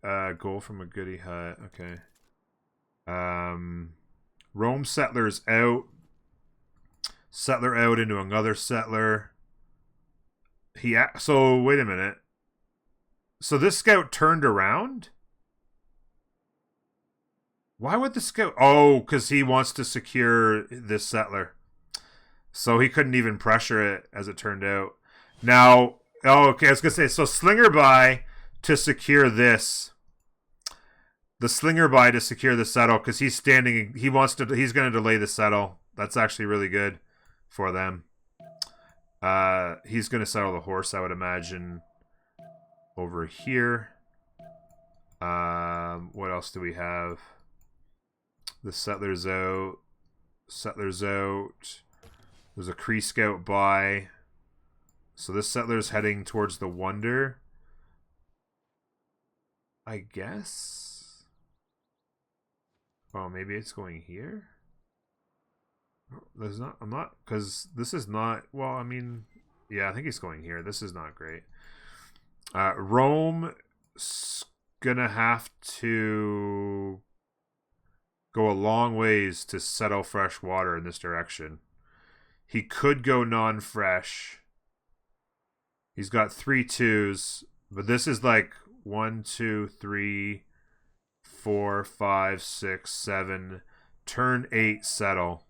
Speaker 1: a goal from a goody hut. Okay. Rome settler's out. Settler out into another settler. So wait a minute. So this scout turned around? Why would the scout... Oh, because he wants to secure this settler. So he couldn't even pressure it, as it turned out. Now... Oh, okay, I was going to say, so slinger by to secure this. the slinger by to secure the settle because he's standing. He wants to. He's going to delay the settle. That's actually really good for them. He's going to settle the horse, I would imagine, over here. What else do we have? The settlers out. Settlers out. There's a Kree scout by. So this settler's heading towards the Wonder. I guess. Oh, maybe it's going here. There's not. I'm not because this is not. Well, I mean, yeah, I think he's going here. This is not great. Rome's gonna have to go a long ways to settle fresh water in this direction. He could go non-fresh. He's got 3 2s, but this is like 1, 2, 3, 4, 5, 6, 7. Turn 8 settle.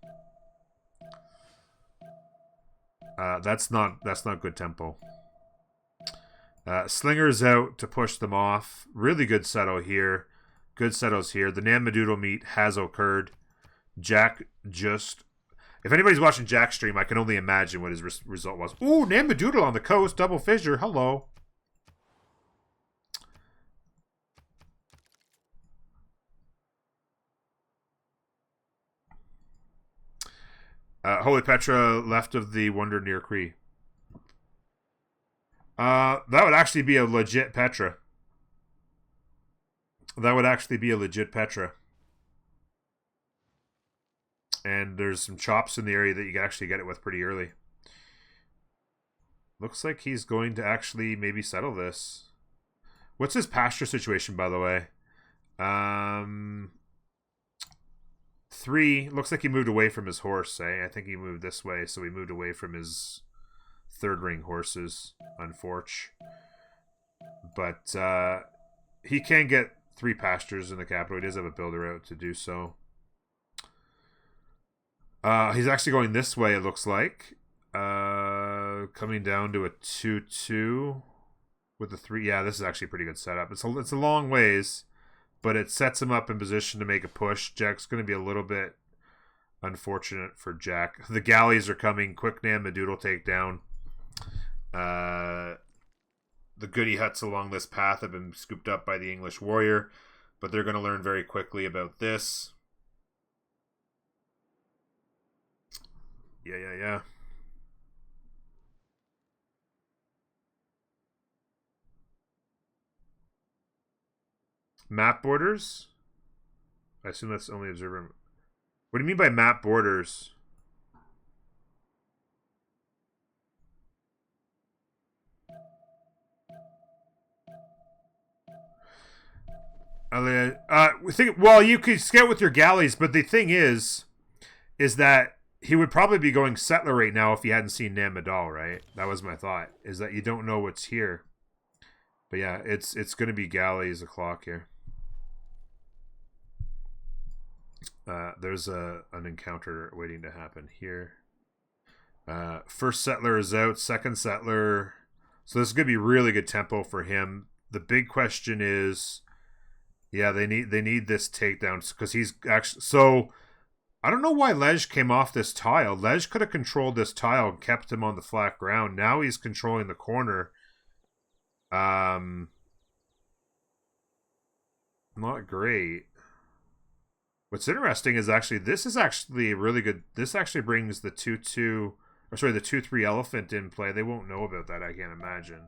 Speaker 1: That's not good tempo. Slinger's out to push them off. Really good settle here. Good settles here. The Namadoodle meet has occurred. Jack just... If anybody's watching Jack's stream, I can only imagine what his result was. Ooh, Namadoodle on the coast. Double fissure. Hello. Holy Petra left of the Wonder near Kree. That would actually be a legit Petra. That would actually be a legit Petra. And there's some chops in the area that you can actually get it with pretty early. Looks like he's going to actually maybe settle this. What's his pasture situation, by the way? 3. Looks like he moved away from his horse, eh? I think he moved this way, so he moved away from his 3rd ring horses, unfortunately. But he can get 3 pastures in the capital. He does have a builder out to do so. He's actually going this way, it looks like. Coming down to a 2-2 with the 3. Yeah, this is actually a pretty good setup. It's a long ways, but it sets him up in position to make a push. Jack's going to be a little bit unfortunate for Jack. The galleys are coming. Quick Namadoodle takedown. The goody huts along this path have been scooped up by the English warrior, but they're going to learn very quickly about this. Yeah. Map borders? I assume that's only observer. What do you mean by map borders? Well, you could scout with your galleys, but the thing is that he would probably be going settler right now if he hadn't seen Namadal, right? That was my thought, is that you don't know what's here. But yeah, it's going to be galleys o'clock here. There's an encounter waiting to happen here. First settler is out. Second settler. So this is going to be really good tempo for him. The big question is, yeah, they need this takedown because he's actually... So I don't know why Lej came off this tile. Lej could have controlled this tile and kept him on the flat ground. Now he's controlling the corner. Not great. What's interesting is actually this is actually really good. This actually brings the 2-2, or sorry, the 2-3 elephant in play. They won't know about that, I can't imagine.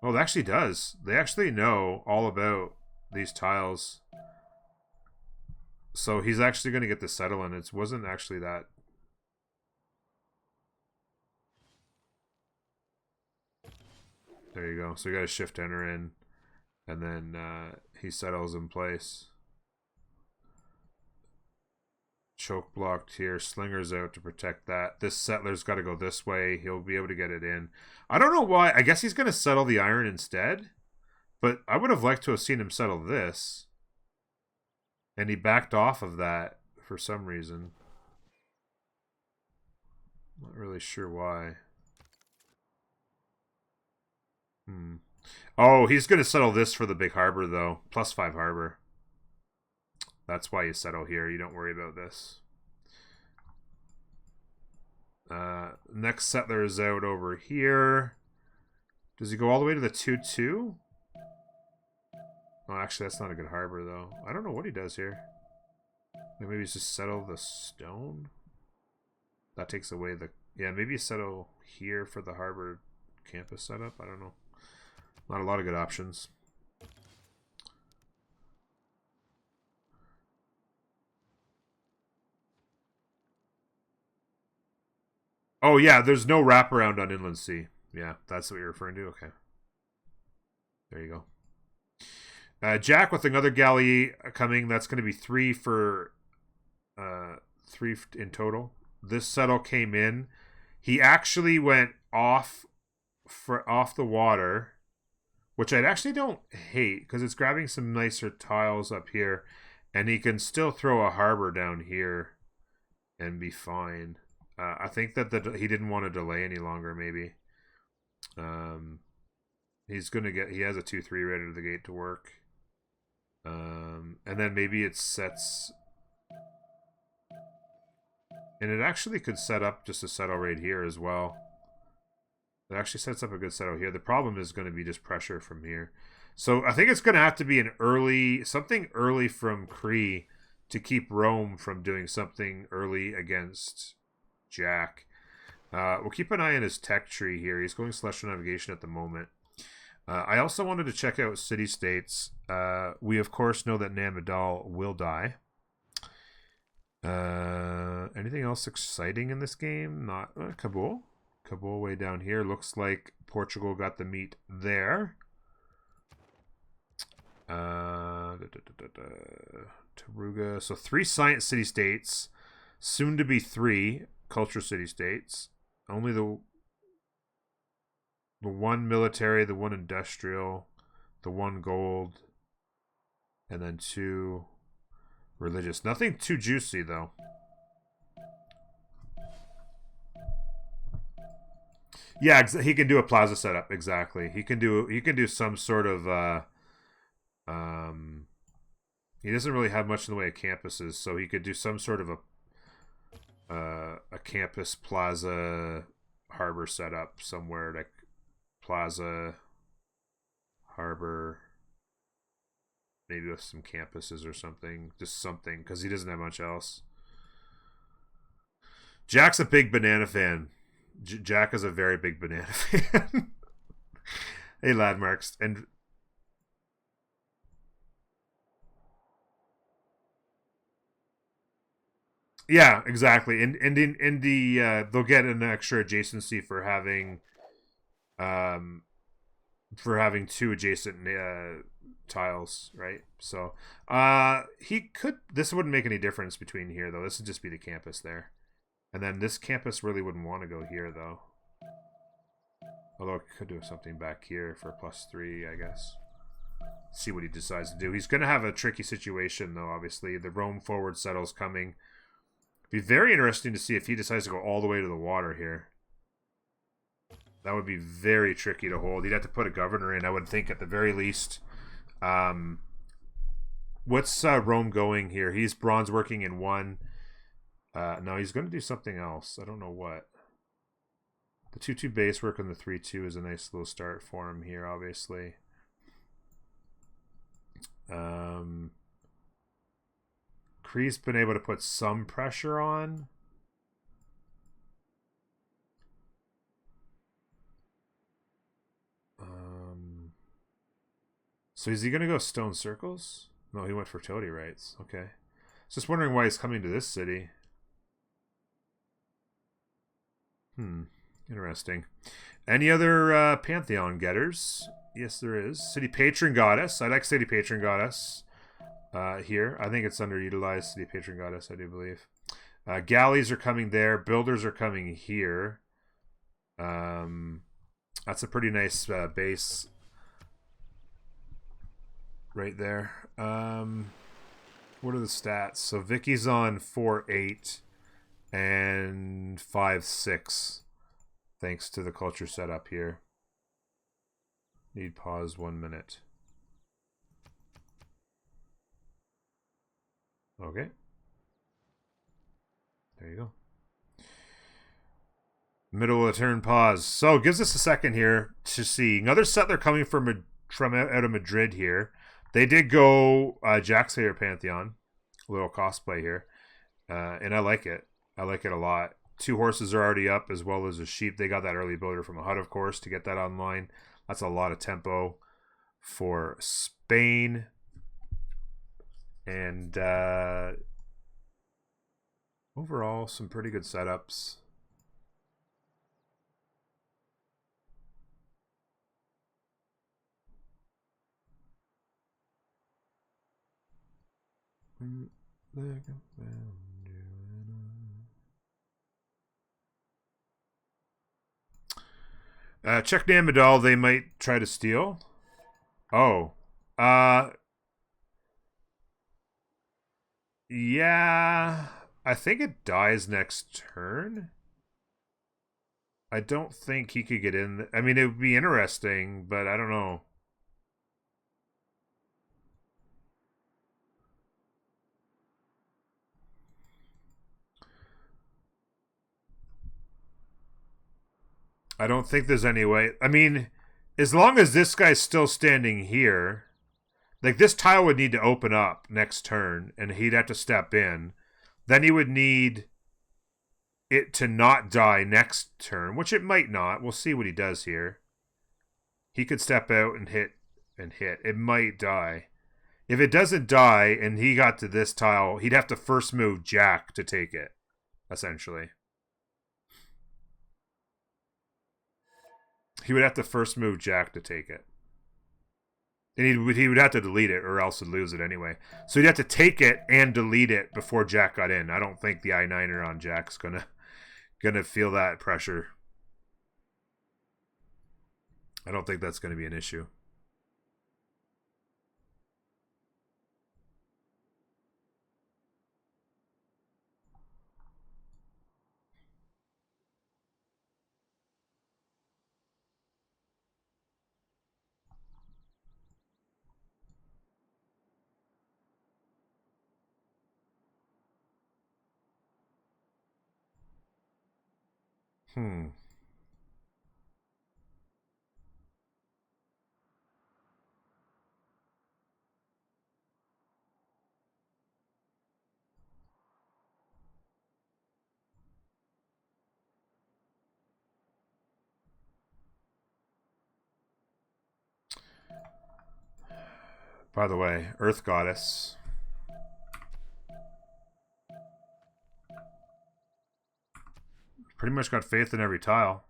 Speaker 1: Oh, it actually does. They actually know all about these tiles. So he's actually going to get the settle in. It wasn't actually that. There you go. So you got to shift enter in, and then he settles in place. Choke blocked here. Slinger's out to protect that. This settler's got to go this way. He'll be able to get it in. I don't know why. I guess he's going to settle the iron instead. But I would have liked to have seen him settle this. And he backed off of that for some reason. Not really sure why. Oh, he's going to settle this for the big harbor, though. +5 harbor. That's why you settle here. You don't worry about this. Next settler is out over here. Does he go all the way to the 2-2? Oh, actually, that's not a good harbor, though. I don't know what he does here. Maybe he's just settle the stone? That takes away the... Yeah, maybe you settle here for the harbor campus setup. I don't know. Not a lot of good options. Oh, yeah, there's no wraparound on Inland Sea. Yeah, that's what you're referring to? Okay. There you go. Jack with another galley coming. That's going to be 3 for... 3 in total. This settle came in. He actually went off the water, which I actually don't hate because it's grabbing some nicer tiles up here, and he can still throw a harbor down here and be fine. I think that he didn't want to delay any longer. Maybe he's gonna get. He has a 2-3 right out of the gate to work, and then maybe it sets. And it actually could set up just a settle right here as well. It actually sets up a good settle here. The problem is going to be just pressure from here. So I think it's going to have to be something early from Cree to keep Rome from doing something early against Jack. We'll keep an eye on his tech tree here. He's going celestial navigation at the moment. I also wanted to check out city-states. We, of course, know that Namidal will die. Anything else exciting in this game? Not Kabul. Kabul way down here. Looks like Portugal got the meat there. Taruga. So 3 science city-states. Soon to be 3 culture city-states. Only the 1 military, the 1 industrial, the 1 gold, and then 2 religious. Nothing too juicy, though. Yeah, he can do a plaza setup. Exactly. He can do some sort of he doesn't really have much in the way of campuses, so he could do some sort of a campus plaza harbor setup somewhere, like plaza harbor, maybe with some campuses or something, just something, because he doesn't have much else. Jack's a big banana fan. Jack is a very big banana fan. Hey, landmarks. And yeah, exactly. And in the they'll get an extra adjacency for having 2 adjacent tiles, right? So this wouldn't make any difference between here, though. This would just be the campus there. And then this campus really wouldn't want to go here, though. Although it could do something back here for +3, I guess. See what he decides to do. He's going to have a tricky situation, though, obviously. The Rome forward settle's coming. Be very interesting to see if he decides to go all the way to the water here. That would be very tricky to hold. He'd have to put a governor in, I would think, at the very least. What's Rome going here? He's bronze working in 1. No, he's going to do something else. I don't know what. The 2-2 base work and the 3-2 is a nice little start for him here, obviously. Cree's been able to put some pressure on. So is he going to go stone circles? No, he went fertility rights. Okay. Just wondering why he's coming to this city. Interesting. Any other Pantheon getters? Yes, there is. City Patron Goddess. I like City Patron Goddess here. I think it's underutilized, City Patron Goddess, I do believe. Galleys are coming there. Builders are coming here. That's a pretty nice base right there. What are the stats? So Vicky's on 4-8 and 5-6, thanks to the culture setup here. Need pause 1 minute. Okay. There you go. Middle of the turn pause. So it gives us a second here to see another settler coming from out of Madrid here. They did go Jack Slayer Pantheon. A little cosplay here. And I like it. I like it a lot. 2 horses are already up as well as a sheep. They got that early builder from a hut, of course, to get that online. That's a lot of tempo for Spain. And overall, some pretty good setups. Check Namadal, they might try to steal. Oh. Yeah. I think it dies next turn. I don't think he could get in. I mean, it would be interesting, but I don't know. I don't think there's any way. I mean, as long as this guy's still standing here, like this tile would need to open up next turn, and he'd have to step in. Then he would need it to not die next turn, which it might not. We'll see what he does here. He could step out and hit and hit. It might die. If it doesn't die and he got to this tile, he'd have to first move Jack to take it, essentially. He would have to first move Jack to take it. And he would have to delete it or else he'd lose it anyway. So he'd have to take it and delete it before Jack got in. I don't think the I-9er on Jack's gonna feel that pressure. I don't think that's going to be an issue. By the way, Earth Goddess. Pretty much got faith in every tile.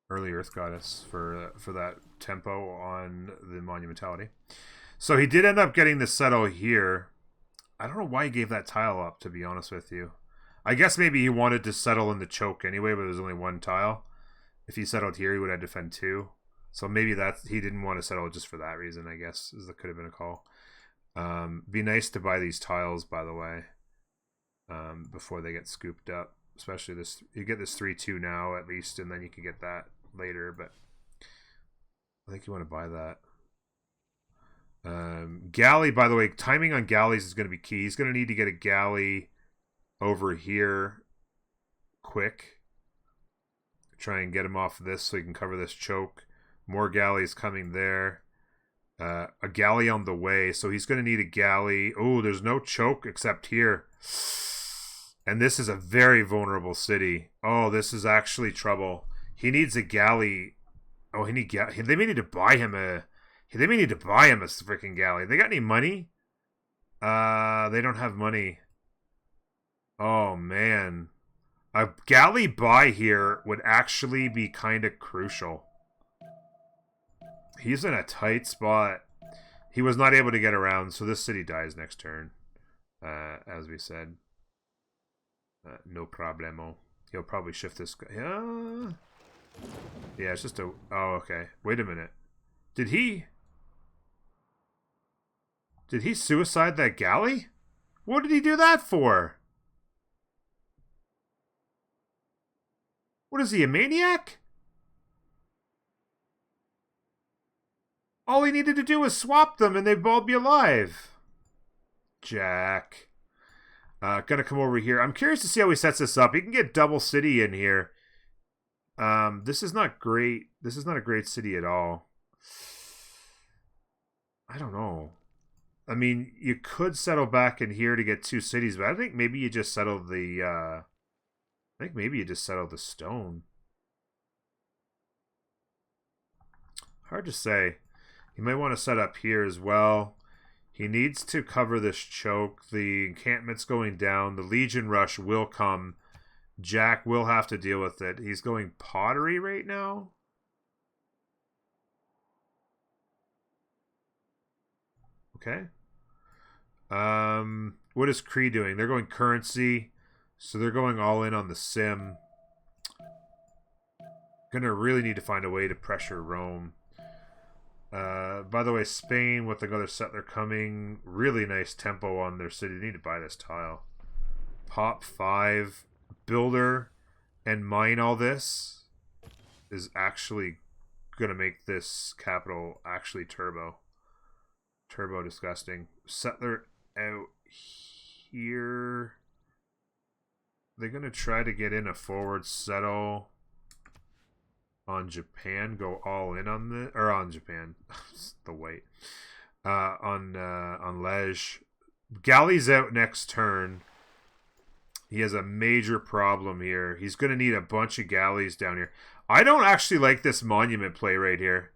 Speaker 1: Early Earth Goddess for that tempo on the Monumentality. So he did end up getting the settle here. I don't know why he gave that tile up, to be honest with you. I guess maybe he wanted to settle in the choke anyway, but there's only 1 tile. If he settled here, he would have to defend 2. So maybe he didn't want to settle just for that reason, I guess. That could have been a call. Be nice to buy these tiles, by the way, before they get scooped up. Especially this, you get this 3-2 now at least, and then you can get that later. But I think you want to buy that. Galley, by the way, timing on galleys is going to be key. He's going to need to get a galley over here quick. Try and get him off of this so he can cover this choke. More galleys coming there. A galley on the way, so he's going to need a galley. Oh, there's no choke except here. And this is a very vulnerable city. Oh, this is actually trouble. He needs a galley. Oh, they may need to buy him a... They may need to buy him a freaking galley. They got any money? They don't have money. Oh, man. A galley buy here would actually be kind of crucial. He's in a tight spot. He was not able to get around, so this city dies next turn. As we said. No problemo. He'll probably shift this guy. Yeah, it's just a... Oh, okay. Wait a minute. Did he suicide that galley? What did he do that for? What is he, a maniac? All he needed to do was swap them and they'd all be alive. Jack. Gonna come over here. I'm curious to see how he sets this up. He can get double city in here. This is not great. This is not a great city at all. I don't know. I mean, you could settle back in here to get 2 cities, but I think maybe you just settle the stone. Hard to say. He might want to set up here as well. He needs to cover this choke. The encampment's going down. The Legion rush will come. Jack will have to deal with it. He's going pottery right now. Okay. What is Cree doing? They're going currency. So they're going all in on the sim. Gonna really need to find a way to pressure Rome. By the way, Spain with another settler coming. Really nice tempo on their city. They need to buy this tile. Pop 5. Builder and mine all this is actually going to make this capital actually turbo. Turbo disgusting. Settler out here. They're going to try to get in a forward settle on Japan. Go all in on the... Or on Japan. The white. On Lege. Galleys out next turn. He has a major problem here. He's going to need a bunch of galleys down here. I don't actually like this monument play right here.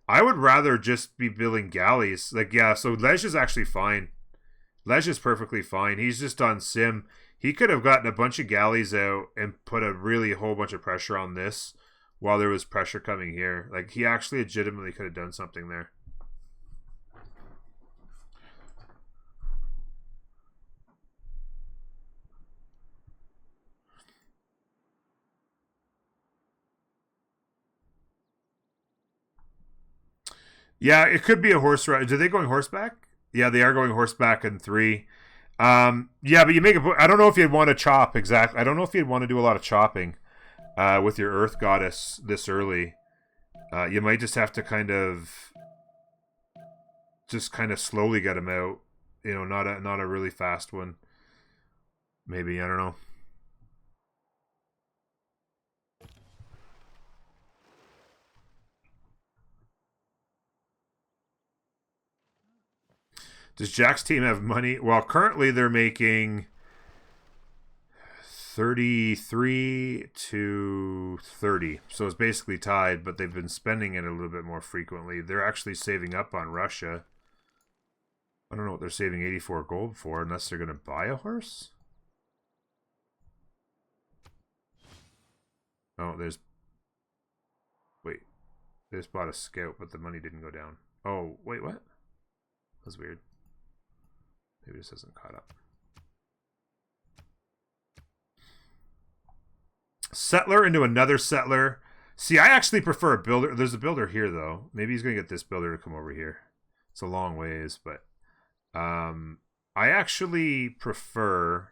Speaker 1: I would rather just be building galleys. Like, yeah, so Lege is actually fine. Lege is perfectly fine. He's just on sim. He could have gotten a bunch of galleys out and put a really whole bunch of pressure on this while there was pressure coming here. Like, he actually legitimately could have done something there. Yeah, it could be a horse ride. Are they going horseback? Yeah, they are going horseback in 3. Yeah, but you make a... I don't know if you'd want to chop exactly. I don't know if you'd want to do a lot of chopping with your Earth Goddess this early. You might just have to kind of slowly get him out. You know, not a really fast one. Maybe, I don't know. Does Jack's team have money? Well, currently they're making 33 to 30. So it's basically tied, but they've been spending it a little bit more frequently. They're actually saving up on Russia. I don't know what they're saving 84 gold for, unless they're going to buy a horse. Oh, there's... Wait. They just bought a scout, but the money didn't go down. Oh, wait, what? That's weird. Maybe this hasn't caught up. Settler into another settler. See, I actually prefer a builder. There's a builder here, though. Maybe he's going to get this builder to come over here. It's a long ways, but... I actually prefer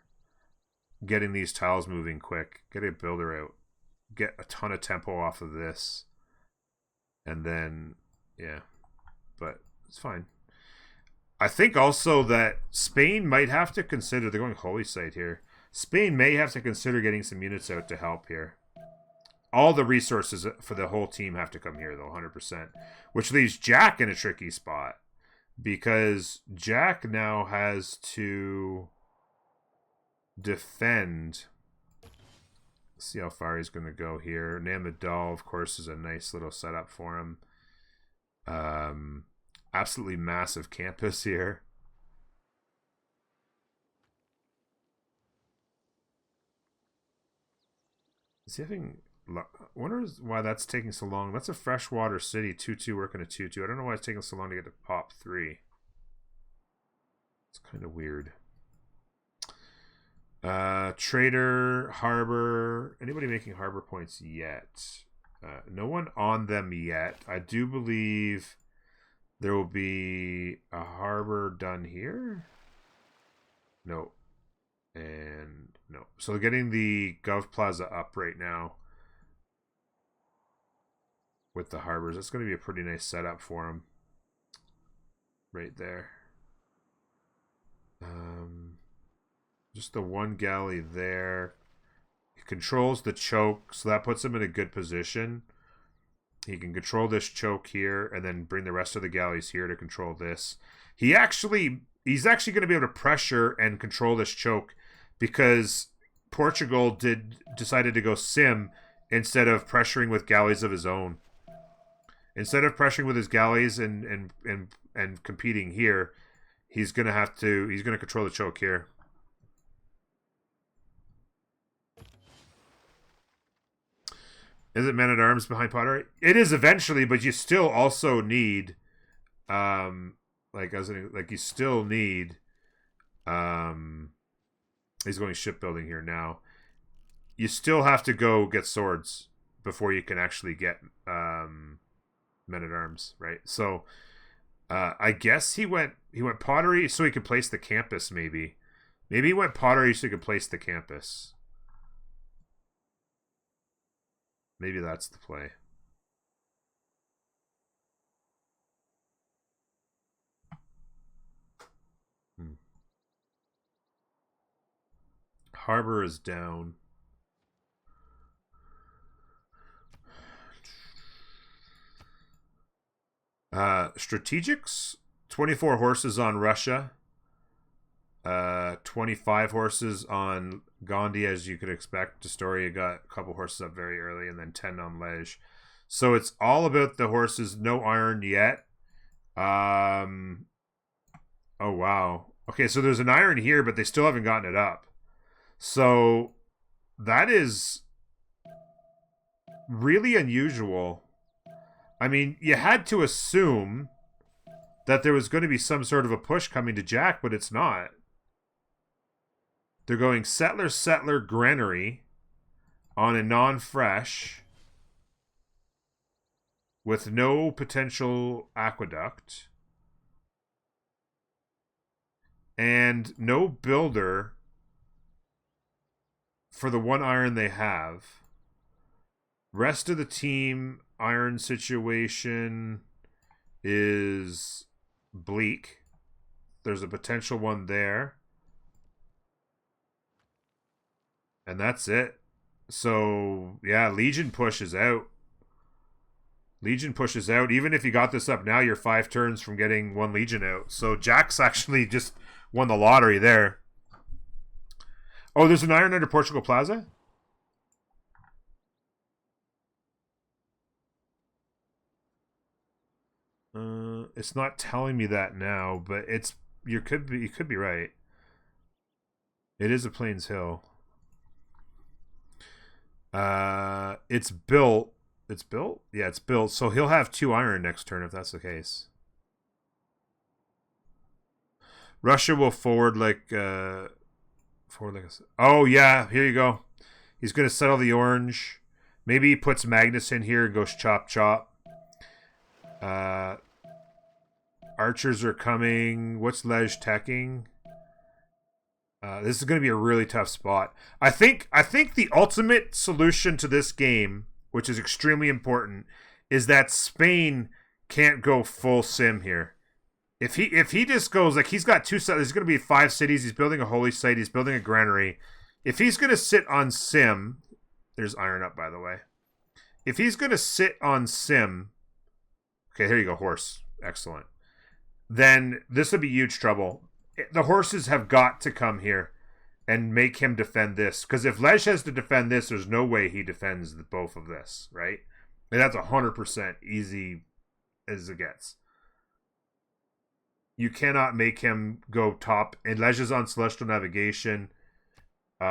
Speaker 1: getting these tiles moving quick. Get a builder out. Get a ton of tempo off of this. And then, yeah. But it's fine. I think also that Spain might have to consider... They're going Holy Site here. Spain may have to consider getting some units out to help here. All the resources for the whole team have to come here, though, 100%. Which leaves Jack in a tricky spot. Because Jack now has to defend. Let's see how far he's going to go here. Namadal, of course, is a nice little setup for him. Absolutely massive campus here. Is he having... I wonder why that's taking so long. That's a freshwater city, 2-2 working a 2-2. I don't know why it's taking so long to get to pop 3. It's kind of weird. Trader, harbor. Anybody making harbor points yet? No one on them yet. I do believe there will be a harbor done here. No. And no. So they're getting the Gov Plaza up right now. With the harbors. That's going to be a pretty nice setup for them. right there. Just the one galley there. He controls the choke, so that puts him in a good position. He can control this choke here and then bring the rest of the galleys here to control this. He's actually going to be able to pressure and control this choke because Portugal decided to go sim instead of pressuring with galleys of his own. Instead of pressuring with his galleys and competing here, he's going to control the choke here. Is it men-at-arms behind pottery? It is eventually, but you still also need, you still need, he's going shipbuilding here now. You still have to go get swords before you can actually get men-at-arms, right? So, I guess he went pottery so he could place the campus. Maybe he went pottery so he could place the campus. Maybe that's the play. Harbor is down. Strategics, 24 horses on Russia. 25 horses on Gandhi, as you could expect. Astoria got a couple horses up very early, and then 10 on Lej. So it's all about the horses. No iron yet. Oh, wow. Okay, so there's an iron here, but they still haven't gotten it up. So that is really unusual. I mean, you had to assume that there was going to be some sort of a push coming to Jack, but it's not. They're going settler granary on a non-fresh with no potential aqueduct and no builder for the one iron they have. Rest of the team iron situation is bleak. There's a potential one there. And that's it. So, yeah, Legion pushes out. Legion pushes out. Even if you got this up now, you're 5 turns from getting 1 Legion out. So Jack's actually just won the lottery there. Oh, there's an iron under Portugal Plaza? It's not telling me that now, but you could be right. It is a Plains Hill. It's built. It's built? Yeah, it's built. So he'll have 2 iron next turn if that's the case. Russia will forward like oh yeah, here you go. He's gonna settle the orange. Maybe he puts Magnus in here and goes chop chop. Archers are coming. What's Lej teching? This is going to be a really tough spot. I think the ultimate solution to this game, which is extremely important, is that Spain can't go full sim here. If he just goes like he's got 2 there's going to be 5 cities. He's building a holy site. He's building a granary. If he's going to sit on sim, there's iron up by the way. If he's going to sit on sim, okay, here you go, horse, excellent. Then this would be huge trouble. The horses have got to come here and make him defend this. Because if Lej has to defend this, there's no way he defends both of this, right? And that's 100% easy as it gets. You cannot make him go top. And Lej is on Celestial Navigation. He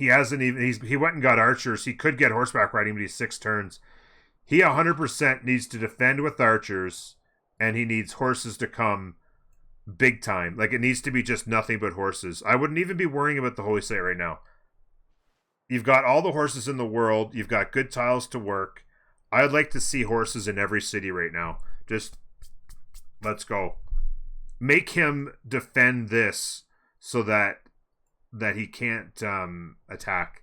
Speaker 1: hasn't even... He went and got archers. He could get horseback riding, but he's 6 turns. He 100% needs to defend with archers, and he needs horses to come big time. Like, it needs to be just nothing but horses. I wouldn't even be worrying about the holy site right now. You've got all the horses in the world. You've got good tiles to work. I'd like to see horses in every city right now. Just, let's go. Make him defend this so that he can't attack.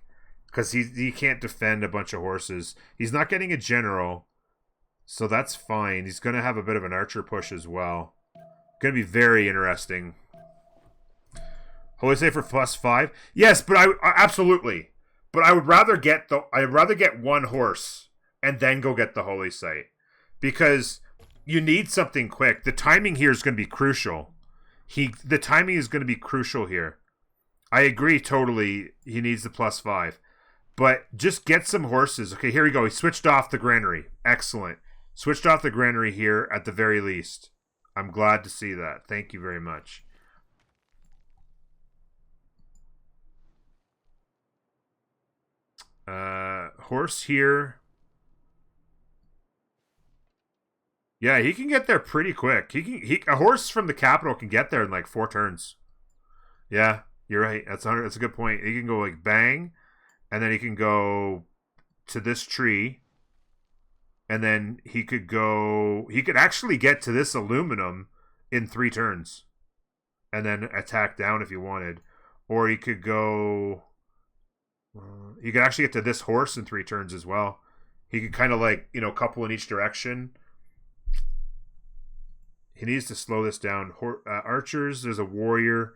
Speaker 1: Because he can't defend a bunch of horses. He's not getting a general. So that's fine. He's going to have a bit of an archer push as well. Going to be very interesting. Holy Save for +5? Yes, but I absolutely. But I would rather get one horse and then go get the Holy Site. Because you need something quick. The timing here is going to be crucial. The timing is going to be crucial here. I agree totally. He needs the +5. But just get some horses. Okay, here we go. He switched off the granary. Excellent. Switched off the granary here at the very least. I'm glad to see that. Thank you very much. Horse here. Yeah, he can get there pretty quick. A horse from the capital can get there in like 4 turns. Yeah, you're right. That's a good point. He can go like bang, and then he can go to this tree, and then he could actually get to this aluminum in 3 turns, and then attack down if he wanted, or he could go. He could actually get to this horse in 3 turns as well. He could kind of like, couple in each direction. He needs to slow this down. Archers, there's a warrior.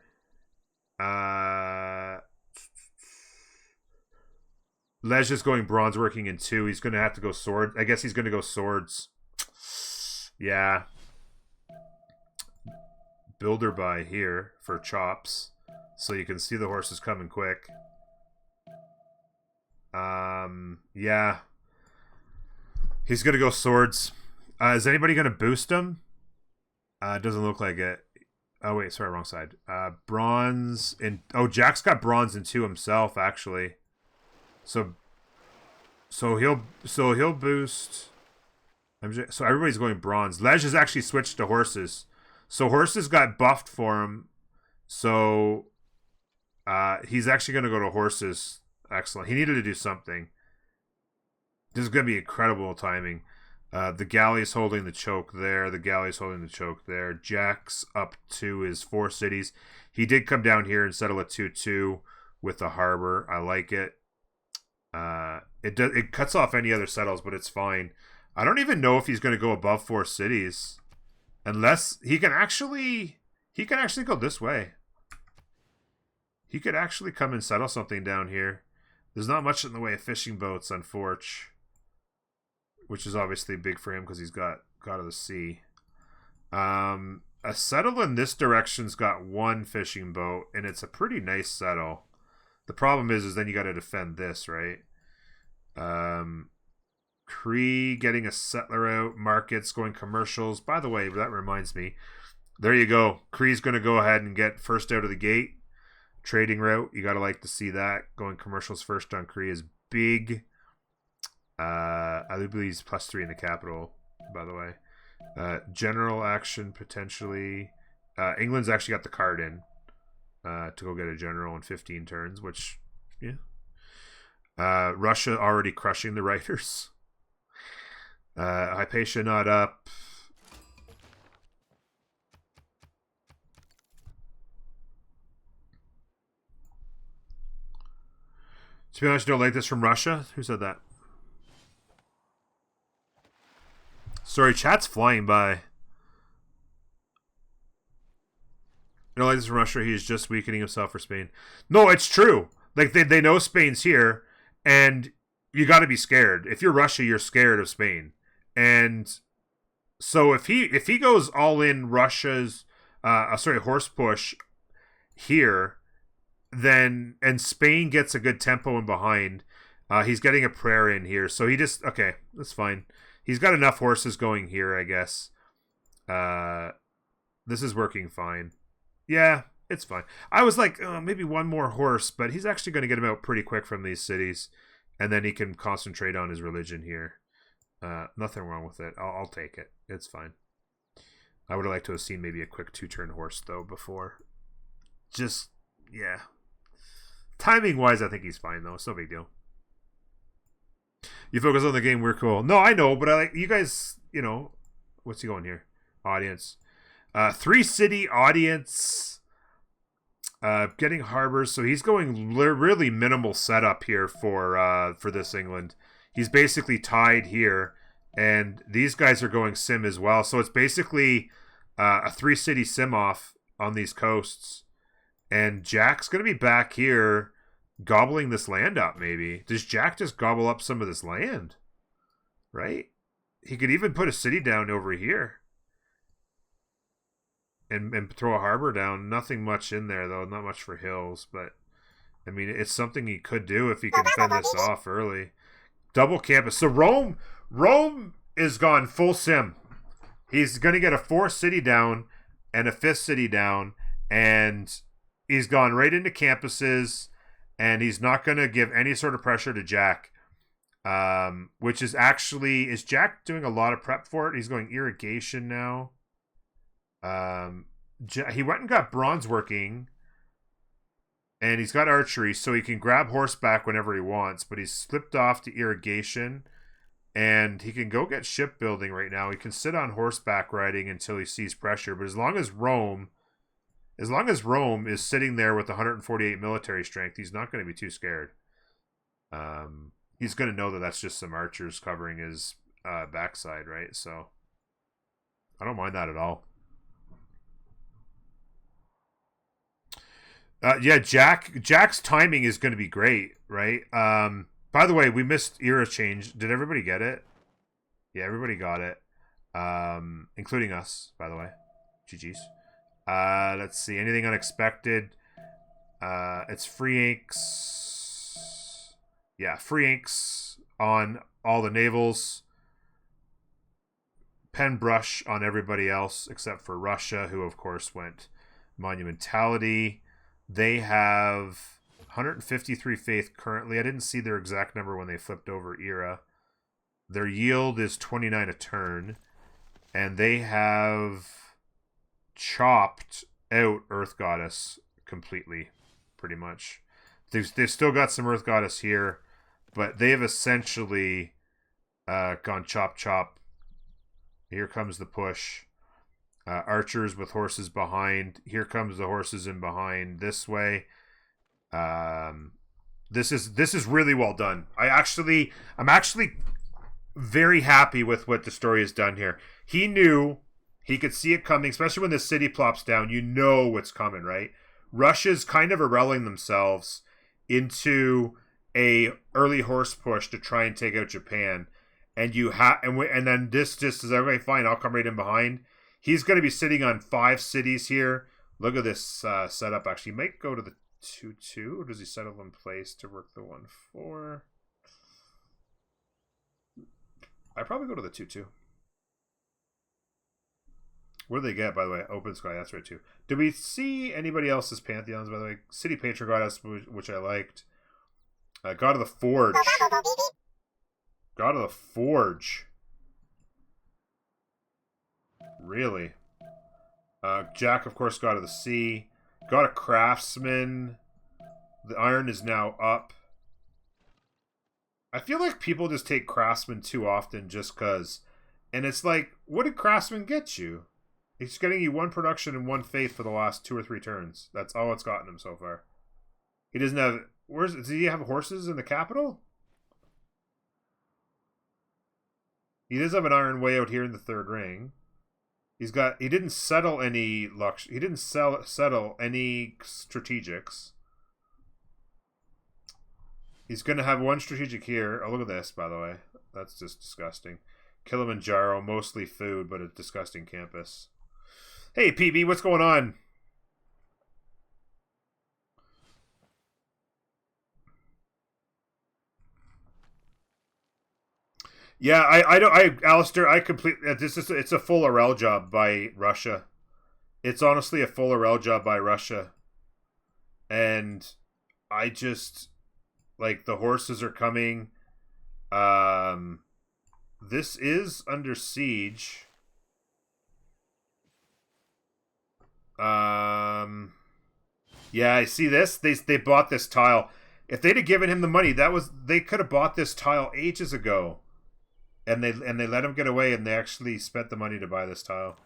Speaker 1: Lej is going bronze working in 2. He's going to have to go sword. I guess he's going to go swords. Yeah. Builder by here for chops. So you can see the horses coming quick. Yeah. He's going to go swords. Is anybody going to boost him? It doesn't look like it. Oh, wait. Sorry, wrong side. Bronze in... Oh, Jack's got bronze in 2 himself, actually. So he'll boost... So everybody's going bronze. Lej has actually switched to horses. So horses got buffed for him. So he's actually going to go to horses. Excellent. He needed to do something. This is going to be incredible timing. The galley's holding the choke there. The galley's holding the choke there. Jack's up to his 4 cities. He did come down here and settle a 2-2 with the harbor. I like it. It cuts off any other settles, but it's fine. I don't even know if he's going to go above 4 cities, unless he can actually go this way. He could actually come and settle something down here. There's not much in the way of fishing boats on Forge, which is obviously big for him because he's got God of the Sea. A settle in this direction's got 1 fishing boat, and it's a pretty nice settle. The problem is then you got to defend this, right? Cree getting a settler out, markets going commercials. By the way, that reminds me. There you go. Cree's going to go ahead and get first out of the gate. Trading route, you got to like to see that. Going commercials first on Cree is big. I believe he's +3 in the capital, by the way. General action, potentially. England's actually got the card in to go get a general in 15 turns, which, yeah. Russia already crushing the writers. Hypatia not up. To be honest, you don't like this from Russia? Who said that? Sorry, chat's flying by. You don't like this from Russia? He's just weakening himself for Spain. No, it's true. Like, they know Spain's here, and you got to be scared. If you're Russia, you're scared of Spain. And so if he goes all in Russia's horse push here, then and Spain gets a good tempo in behind, he's getting a prayer in here. So he just okay, that's fine. He's got enough horses going here, I guess. This is working fine. Yeah, it's fine. I was like, maybe 1 more horse, but he's actually going to get him out pretty quick from these cities, and then he can concentrate on his religion here. Nothing wrong with it. I'll take it. It's fine. I would have liked to have seen maybe a quick 2-turn horse, though, before. Just, yeah. Timing-wise, I think he's fine, though. It's no big deal. You focus on the game, we're cool. No, I know, but I like you guys, what's he going here? Audience. 3-city audience. Getting harbors. So he's going really minimal setup here for this England. He's basically tied here, And these guys are going sim as well. So it's basically a 3-city sim off on these coasts. And Jack's going to be back here gobbling this land up, maybe. Does Jack just gobble up some of this land? Right? He could even put a city down over here. And throw a harbor down. Nothing much in there, though. Not much for hills. But, I mean, it's something he could do if he can fend this off early. Double campus. So Rome is gone full sim. He's going to get a 4th city down and a 5th city down. And he's gone right into campuses. And he's not going to give any sort of pressure to Jack. Which is actually... Is Jack doing a lot of prep for it? He's going irrigation now. He went and got bronze working, and he's got archery, so he can grab horseback whenever he wants, but he's slipped off to irrigation, and he can go get shipbuilding right now. He can sit on horseback riding until he sees pressure, but as long as Rome is sitting there with 148 military strength, he's not going to be too scared. He's going to know that that's just some archers covering his backside, right? So I don't mind that at all. Yeah, Jack's timing is going to be great, right? By the way, we missed era change. Did everybody get it? Yeah, everybody got it, including us, by the way. GG's. Let's see. Anything unexpected? It's free inks. Yeah, free inks on all the navals. Pen brush on everybody else except for Russia, who of course went monumentality. They have 153 faith currently. I didn't see their exact number when they flipped over era. Their yield is 29 a turn. And they have chopped out Earth Goddess completely, pretty much. They've still got some Earth Goddess here, but they have essentially gone chop chop. Here comes the push. Archers with horses behind. Here comes the horses in behind this way. This is really well done. I'm actually very happy with what the story has done here. He knew he could see it coming, especially when the city plops down. You know what's coming, right? Russia's kind of irreling themselves into a early horse push to try and take out Japan, and then this just is okay. Fine, I'll come right in behind. He's going to be sitting on 5 cities here. Look at this setup. Actually, he might go to the 2-2, or does he settle in place to work the 1-4? I probably go to the 2-2. What do they get, by the way? Open Sky, that's right, too. Did we see anybody else's Pantheons, by the way? City Patron Goddess, which I liked. God of the Forge. God of the Forge. Really? Jack, of course, God of the Sea. Got a Craftsman. The iron is now up. I feel like people just take Craftsman too often just because. And it's like, what did Craftsman get you? It's getting you 1 production and 1 faith for the last 2 or 3 turns. That's all it's gotten him so far. He doesn't have... Does he have horses in the capital? He does have an iron way out here in the 3rd ring. He didn't settle any he didn't settle any strategics. He's going to have 1 strategic here. Oh, look at this, by the way. That's just disgusting. Kilimanjaro, mostly food, but a disgusting campus. Hey, PB, what's going on? Yeah, Alistair, it's a full RL job by Russia. It's honestly a full RL job by Russia. And I just, like, the horses are coming. This is under siege. Yeah, I see this. They bought this tile. If they'd have given him the money, they could have bought this tile ages ago. And they let him get away, and they actually spent the money to buy this tile.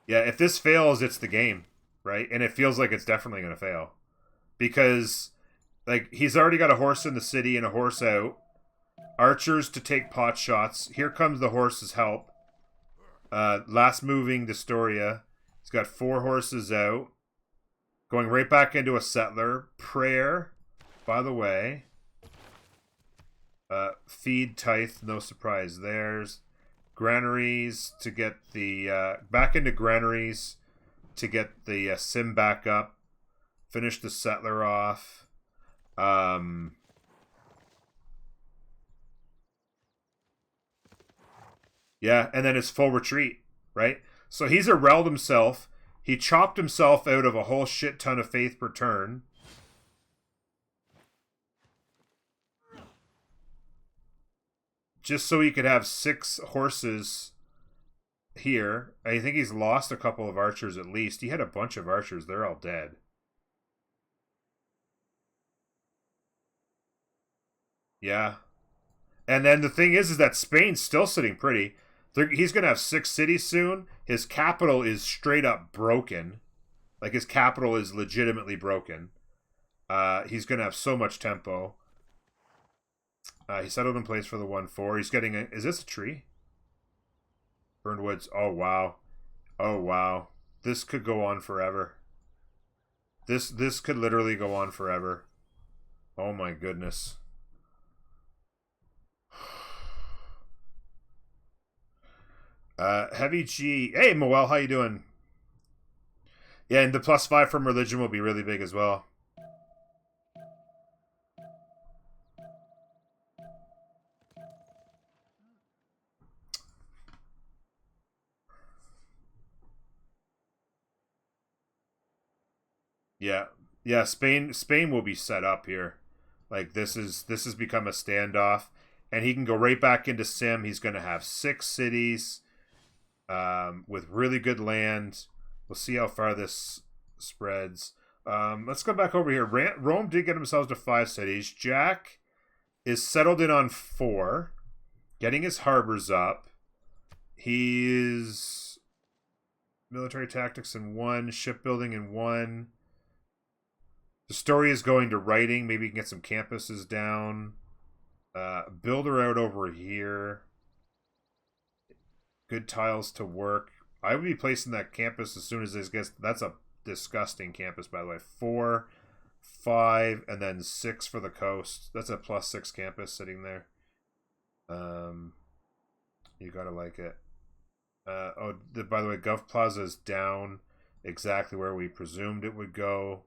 Speaker 1: Yeah, if this fails, it's the game, right? And it feels like it's definitely going to fail. Because, like, he's already got a horse in the city and a horse out. Archers to take pot shots. Here comes the horse's help. Last moving Destoria. He's got 4 horses out. Going right back into a settler. Prayer, by the way. Feed, tithe, no surprise. There's granaries to get the... back into granaries to get the sim back up. Finish the settler off. Yeah, and then his full retreat, right? So he's Arelled himself. He chopped himself out of a whole shit ton of faith per turn. Just so he could have 6 horses here. I think he's lost a couple of archers at least. He had a bunch of archers. They're all dead. Yeah. And then the thing is that Spain's still sitting pretty. He's going to have 6 cities soon. His capital is straight up broken. Like, his capital is legitimately broken. He's going to have so much tempo. He settled in place for the 1-4. He's getting a... Is this a tree? Burned woods. Oh, wow. Oh, wow. This could go on forever. This could literally go on forever. Oh, my goodness. Heavy G. Hey, Moel, how you doing? Yeah, and the +5 from religion will be really big as well. Yeah. Yeah, Spain will be set up here. Like, this has become a standoff. And he can go right back into Sim. He's going to have 6 cities with really good land. We'll see how far this spreads. Let's go back over here. Rome did get themselves to 5 cities. Jack is settled in on 4, getting his harbors up. He's military tactics in 1, shipbuilding in 1. The story is going to writing. Maybe you can get some campuses down. Builder out over here. Good tiles to work. I would be placing that campus as soon as this gets... That's a disgusting campus, by the way. 4, 5, and then 6 for the coast. That's a +6 campus sitting there. You gotta like it. By the way, Gov Plaza is down exactly where we presumed it would go.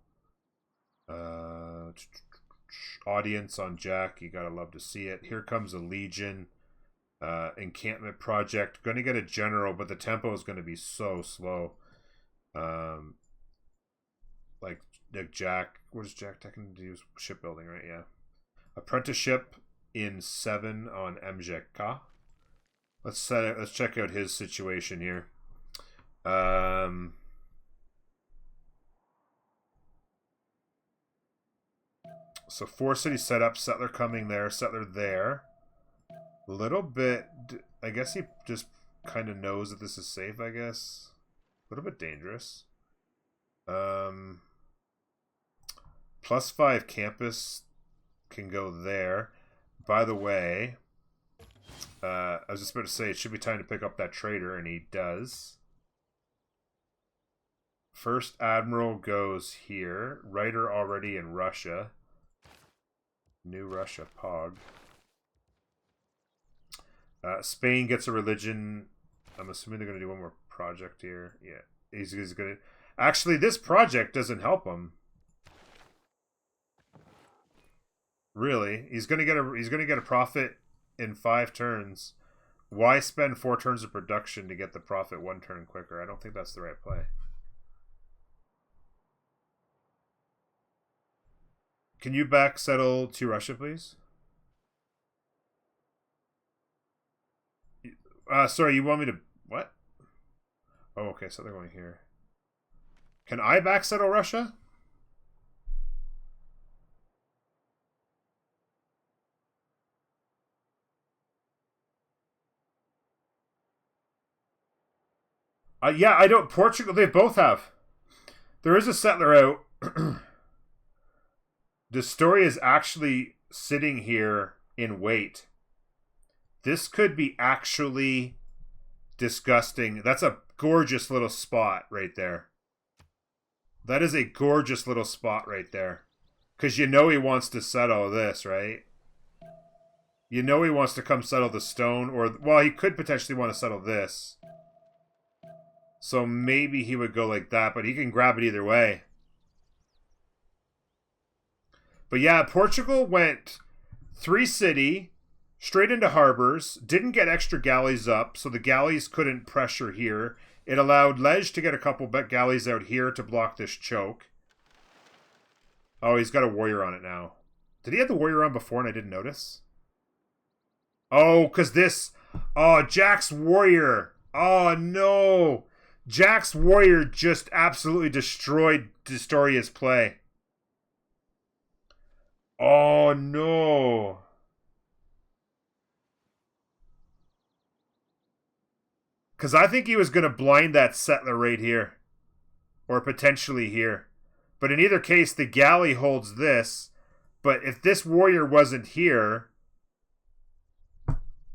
Speaker 1: Audience on Jack, you gotta love to see it. Here comes a Legion. Encampment project. Going to get a general, but the tempo is going to be so slow. Like Jack. What is Jack taking to do? Shipbuilding, right? Yeah. Apprenticeship in 7 on MJK. Let's check out his situation here. So 4 cities set up. Settler coming there. Settler there. A little bit, I guess he just kind of knows that this is safe, I guess. A little bit dangerous. +5 campus can go there. By the way, I was just about to say it should be time to pick up that trader, and he does. First Admiral goes here. Writer already in Russia. New Russia, Pog. Spain gets a religion. I'm assuming they're going to do one more project here. Yeah, he's going to. Actually, this project doesn't help him. Really, he's going to get a profit in 5 turns. Why spend 4 turns of production to get the profit 1 turn quicker? I don't think that's the right play. Can you back settle to Russia, please? Sorry, you want me to... What? Oh, okay, so they're going here. Can I back settle Russia? Yeah, I don't... Portugal, they both have. There is a settler out. The story is actually sitting here in wait. This could be actually disgusting. That's a gorgeous little spot right there. That is a gorgeous little spot right there. Because you know he wants to settle this, right? You know he wants to come settle the stone. Or, well, he could potentially want to settle this. So maybe he would go like that. But he can grab it either way. But yeah, Portugal went 3 city, straight into harbors, didn't get extra galleys up, so the galleys couldn't pressure here. It allowed Lej to get a couple galleys out here to block this choke. Oh, he's got a warrior on it now. Did he have the warrior on before and I didn't notice? Oh, because this... Oh, Jack's warrior. Oh, no. Jack's warrior just absolutely destroyed Destoria's play. Oh, no. Because I think he was going to blind that settler right here. Or potentially here. But in either case, the galley holds this. But if this warrior wasn't here...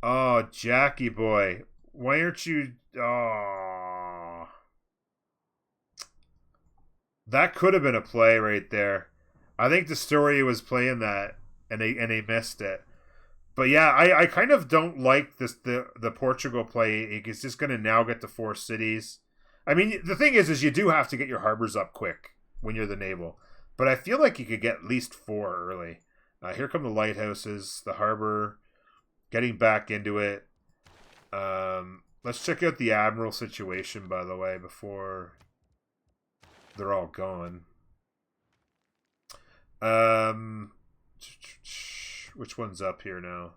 Speaker 1: Oh, Jackie boy. Why aren't you... Oh. That could have been a play right there. I think Destoria was playing that, and they missed it. But yeah, I kind of don't like this the Portugal play. He's just going to now get to 4 cities. I mean, the thing is you do have to get your harbors up quick when you're the naval. But I feel like you could get at least 4 early. Here come the lighthouses, the harbor, getting back into it. Let's check out the Admiral situation, by the way, before they're all gone. Which one's up here now?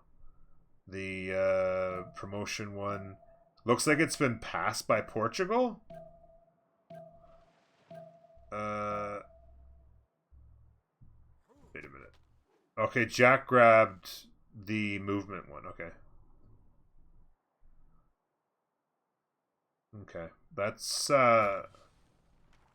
Speaker 1: The promotion one. Looks like it's been passed by Portugal. Wait a minute. Okay, Jack grabbed the movement one. Okay. Okay. That's oh,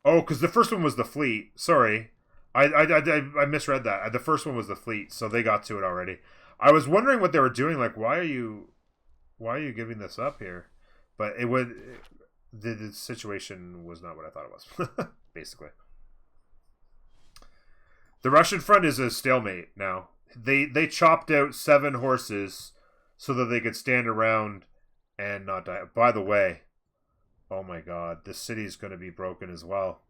Speaker 1: because the first one was the fleet. Sorry. I misread that. The first one was the fleet, so they got to it already. I was wondering what they were doing. Like, why are you giving this up here? But it would. The situation was not what I thought it was. Basically, the Russian front is a stalemate now. They chopped out 7 horses so that they could stand around and not die. By the way, oh my God, this city is going to be broken as well,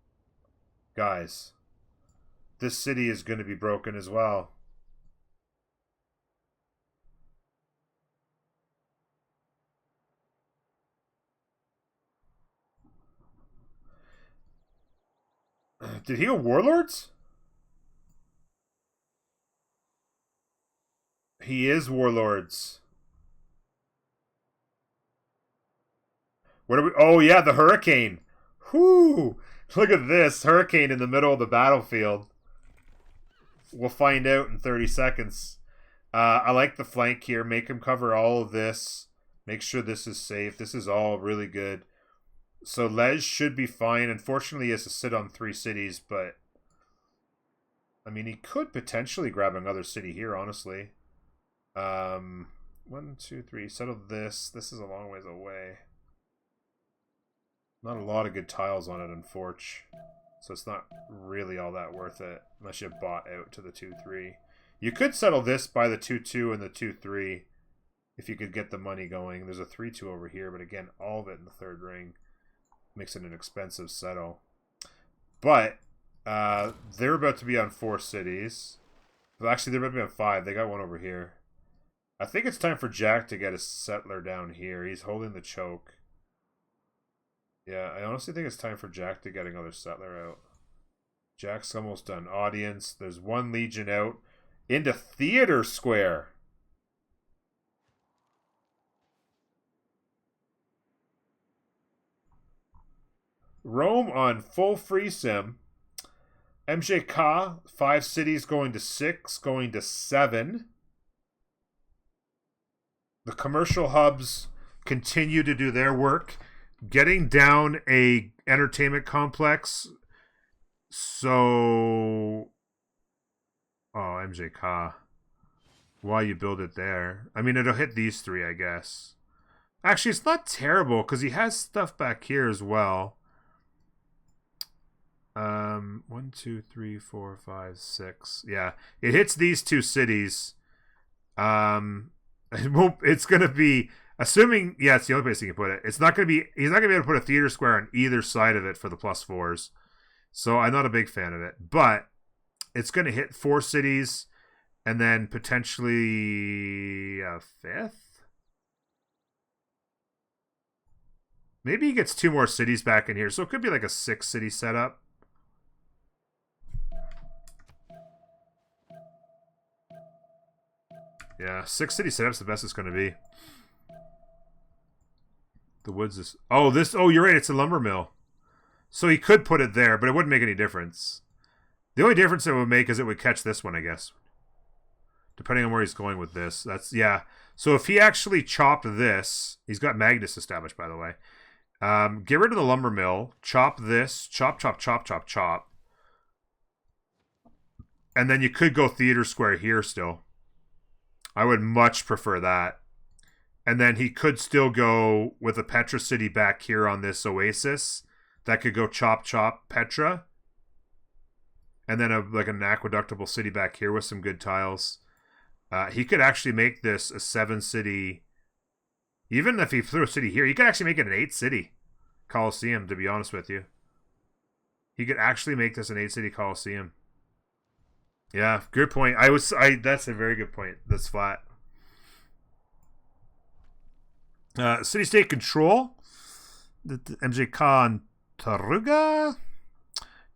Speaker 1: guys. This city is going to be broken as well. Did he go Warlords? He is Warlords. What are we... Oh, yeah, the Hurricane. Whoo! Look at this. Hurricane in the middle of the battlefield. We'll find out in 30 seconds. I like the flank here. Make him cover all of this. Make sure this is safe. This is all really good. So Lej should be fine. Unfortunately, he has to sit on 3 cities, but... I mean, he could potentially grab another city here, honestly. 1, 2, 3. Settle this. This is a long ways away. Not a lot of good tiles on it, unfortunately. So it's not really all that worth it. Unless you bought out to the 2-3. You could settle this by the 2-2 and the 2-3. If you could get the money going. There's a 3-2 over here. But again, all of it in the 3rd ring. Makes it an expensive settle. But they're about to be on 4 cities. Well, actually, they're about to be on 5. They got one over here. I think it's time for Jack to get a settler down here. He's holding the choke. Yeah, I honestly think it's time for Jack to get another settler out. Jack's almost done. Audience. There's 1 legion out. Into Theater Square. Rome on full free sim. MJK, 5 cities going to 6, going to 7. The commercial hubs continue to do their work. Getting down a entertainment complex. So... Oh, MJK. while you build it there. I mean, it'll hit these 3, I guess. Actually, it's not terrible because he has stuff back here as well. 1, 2, 3, 4, 5, 6. Yeah, it hits these 2 cities. It's gonna be, assuming, yeah, it's the only place he can put it. It's not gonna be. He's not gonna be able to put a theater square on either side of it for the +4s. So I'm not a big fan of it, but it's gonna hit 4 cities, and then potentially a 5th. Maybe he gets 2 more cities back in here, so it could be like a 6-city setup. Yeah, 6-city setup's the best it's going to be. The woods is... Oh, this... Oh, you're right. It's a lumber mill. So he could put it there, but it wouldn't make any difference. The only difference it would make is it would catch this one, I guess. Depending on where he's going with this. That's... Yeah. So if he actually chopped this... He's got Magnus established, by the way. Get rid of the lumber mill. Chop this. Chop, chop, chop, chop, chop. And then you could go theater square here still. I would much prefer that. And then he could still go with a Petra city back here on this oasis. That could go chop, chop, Petra. And then like an aqueductable city back here with some good tiles. He could actually make this a 7-city... Even if he threw a city here, he could actually make it an 8-city Coliseum, to be honest with you. He could actually make this an 8-city Coliseum. Yeah, good point. That's a very good point. That's flat. City-state control. MJ Khan Taruga.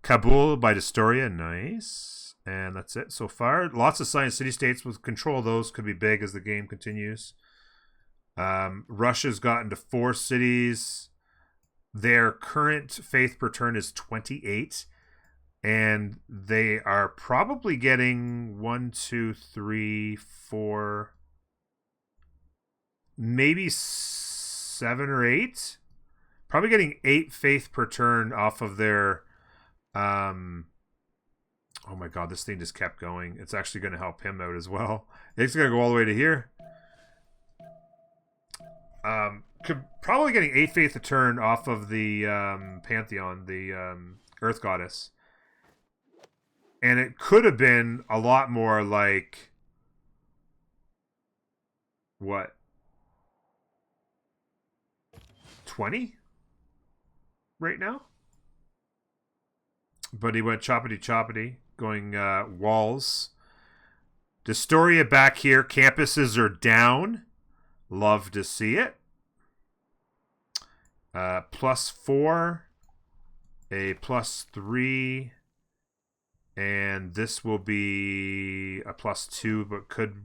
Speaker 1: Kabul by Destoria. Nice. And that's it so far. Lots of science city-states with control of those could be big as the game continues. Russia's gotten to 4 cities. Their current faith per turn is 28. And they are probably getting 1, 2, 3, 4, maybe 7 or 8. Probably getting 8 faith per turn off of their... Oh my god, this thing just kept going. It's actually going to help him out as well. It's going to go all the way to here. Probably getting 8 faith a turn off of the Pantheon, the Earth Goddess. And it could have been a lot more like... What? 20? Right now? But he went choppity choppity, going walls. Destoria back here. Campuses are down. Love to see it. +4. A +3. And this will be a +2, but could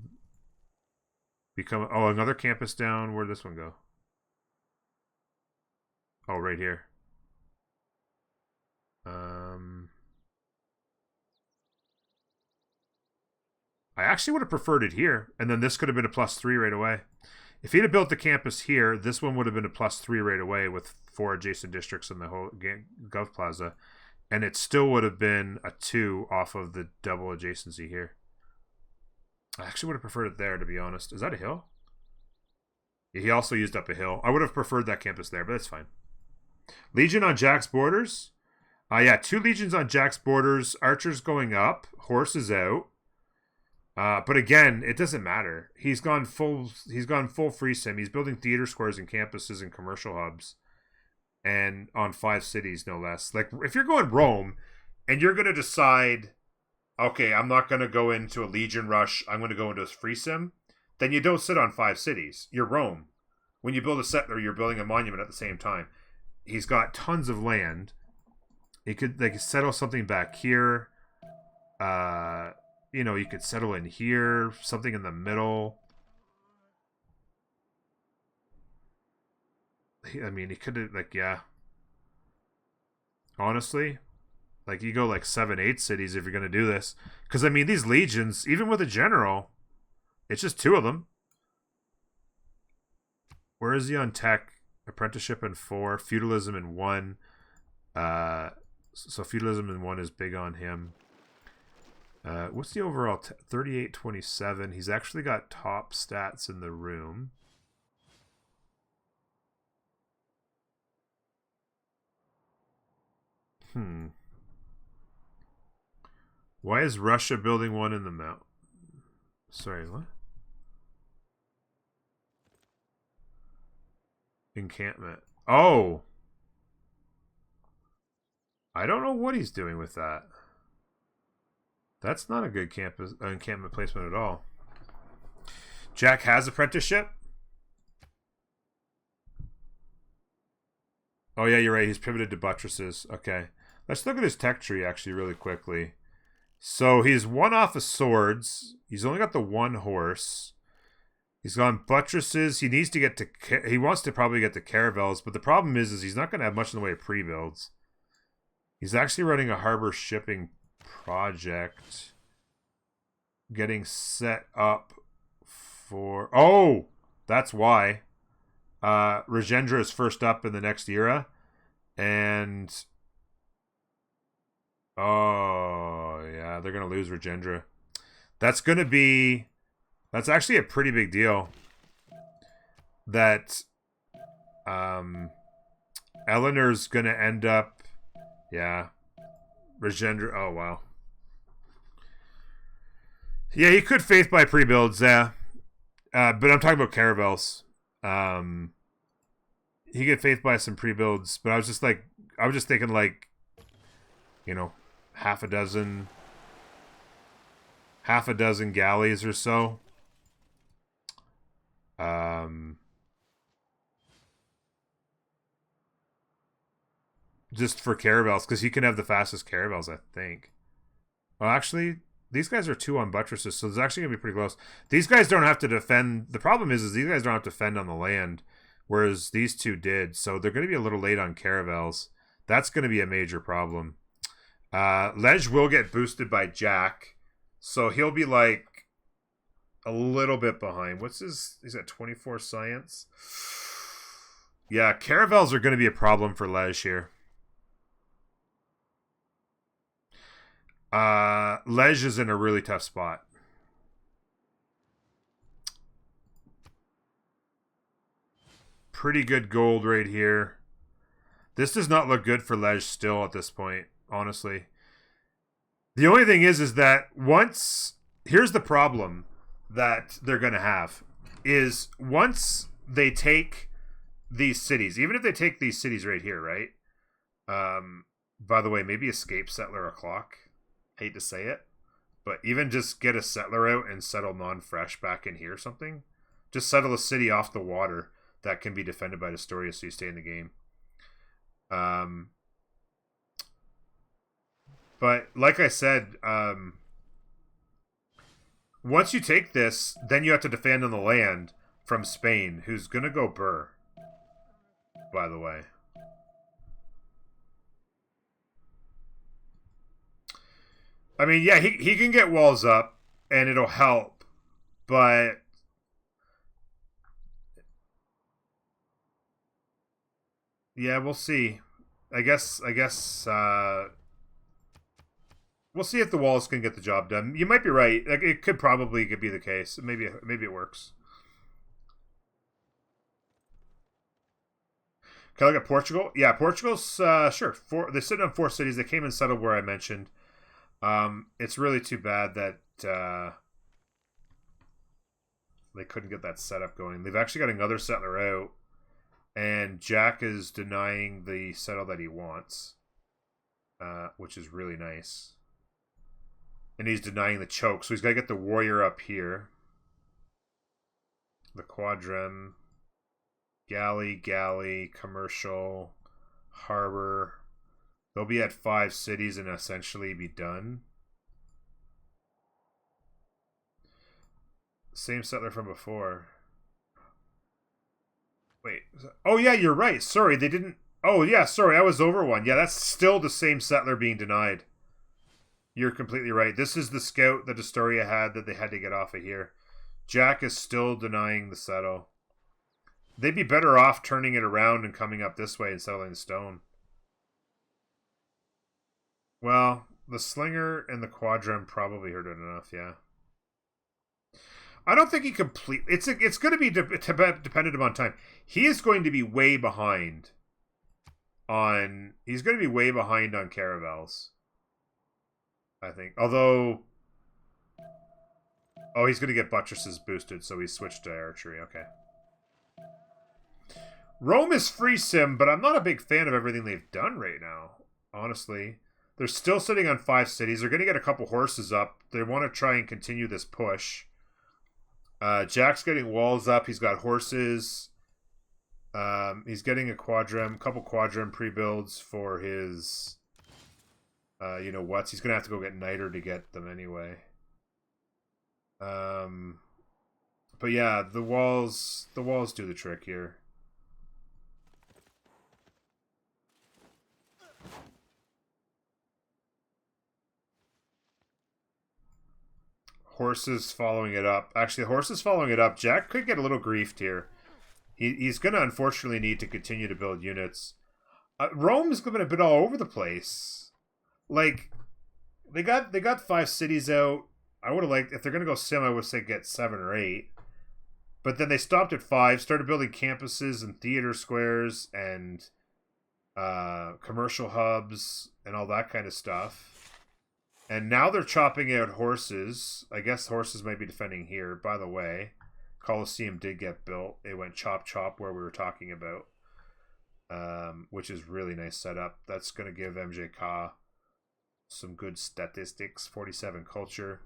Speaker 1: become... Oh, another campus down. Where'd this one go? Oh, right here. I actually would have preferred it here, and then this could have been a +3 right away. If he'd have built the campus here, this one would have been a +3 right away with 4 adjacent districts in the whole Gov Plaza. And it still would have been a 2 off of the double adjacency here. I actually would have preferred it there, to be honest. Is that a hill? Yeah, he also used up a hill. I would have preferred that campus there, but that's fine. Legion on Jack's borders. Yeah, 2 legions on Jack's borders. Archers going up. Horses out. But again, it doesn't matter. He's gone full free sim. He's building theater squares and campuses and commercial hubs. And on 5 cities, no less. Like, if you're going Rome, and you're going to decide, okay, I'm not going to go into a Legion rush, I'm going to go into a free sim, then you don't sit on 5 cities. You're Rome. When you build a settler, you're building a monument at the same time. He's got tons of land. They could settle something back here. You could settle in here, something in the middle. I mean, he could have, yeah. Honestly, you go 7, 8 cities if you're going to do this. Because, I mean, these legions, even with a general, it's just 2 of them. Where is he on tech? Apprenticeship in 4, feudalism in 1. So feudalism in 1 is big on him. What's the overall? 38-27. He's actually got top stats in the room. Why is Russia building one in the mountain? Sorry, what? Encampment. Oh! I don't know what he's doing with that. That's not a good encampment placement at all. Jack has apprenticeship? Oh, yeah, you're right. He's pivoted to buttresses. Okay. Let's look at his tech tree, actually, really quickly. So he's one off of swords. He's only got the one horse. He's gone buttresses. He needs to get to... He wants to probably get to caravels, but the problem is he's not going to have much in the way of pre-builds. He's actually running a harbor shipping project. Getting set up for... Oh! That's why. Rajendra is first up in the next era. And... Oh, yeah. They're going to lose Rajendra. That's going to be... That's actually a pretty big deal. That... Eleanor's going to end up... Yeah. Rajendra... Oh, wow. Yeah, he could faith by pre-builds, yeah. But I'm talking about caravels. He could faith by some pre-builds, but I was just thinking like, you know, half a dozen galleys or so. Just for caravels, because he can have the fastest caravels, I think. Well, actually, these guys are 2 on buttresses, so it's actually going to be pretty close. These guys don't have to defend. The problem is these guys don't have to defend on the land, whereas these 2 did. So they're going to be a little late on caravels. That's going to be a major problem. Lej will get boosted by Jack, so he'll be like a little bit behind. What's his... He's at 24 science. Yeah, caravels are going to be a problem for Lej here. Lej is in a really tough spot. Pretty good gold right here. This does not look good for Lej still at this point, honestly. The only thing is that once... Here's the problem that they're going to have. Is once they take these cities, even if they take these cities right here, right? By the way, maybe escape settler a clock. Hate to say it, but even just get a settler out and settle non-fresh back in here or something. Just settle a city off the water that can be defended by the Astoria so you stay in the game. But like I said, once you take this, then you have to defend on the land from Spain, who's going to go Burr, by the way. I mean, yeah, he can get walls up, and it'll help, but... Yeah, we'll see. I guess, we'll see if the walls can get the job done. You might be right. Like, it could be the case. Maybe it works. Can I look at Portugal? Yeah, Portugal's, sure. They sit on 4 cities. They came and settled where I mentioned. It's really too bad that they couldn't get that setup going. They've actually got another settler out, and Jack is denying the settle that he wants, which is really nice. And he's denying the choke, so he's got to get the warrior up here. The quadrem, galley, commercial, harbor. They'll be at 5 cities and essentially be done. Same settler from before. Wait. Oh, yeah, you're right. Sorry, they didn't... Oh, yeah, sorry, I was over one. Yeah, that's still the same settler being denied. You're completely right. This is the scout that Astoria had that they had to get off of here. Jack is still denying the settle. They'd be better off turning it around and coming up this way and settling the stone. Well, The Slinger and the Quadrem probably hurt it enough, yeah. I don't think he it's going to be dependent upon time. He is going to be way behind on... He's going to be way behind on Caravels, I think. Although... Oh, he's going to get buttresses boosted, so he switched to archery. Okay. Rome is free sim, but I'm not a big fan of everything they've done right now, honestly. They're still sitting on 5 cities. They're going to get a couple horses up. They want to try and continue this push. Jack's getting walls up. He's got horses. He's getting a couple quadrem pre-builds for his, you know what's. He's going to have to go get Niter to get them anyway. But yeah, the walls do the trick here. Horses following it up. Actually, horses following it up. Jack could get a little griefed here. He's going to unfortunately need to continue to build units. Rome's going to be all over the place. Like, they got 5 cities out. I would have liked, if they're going to go sim, I would say get 7 or 8. But then they stopped at 5, started building campuses and theater squares and commercial hubs and all that kind of stuff. And now they're chopping out horses. I guess horses might be defending here. By the way, Colosseum did get built. It went chop chop where we were talking about, which is really nice setup. That's going to give MJK some good statistics. 47 culture.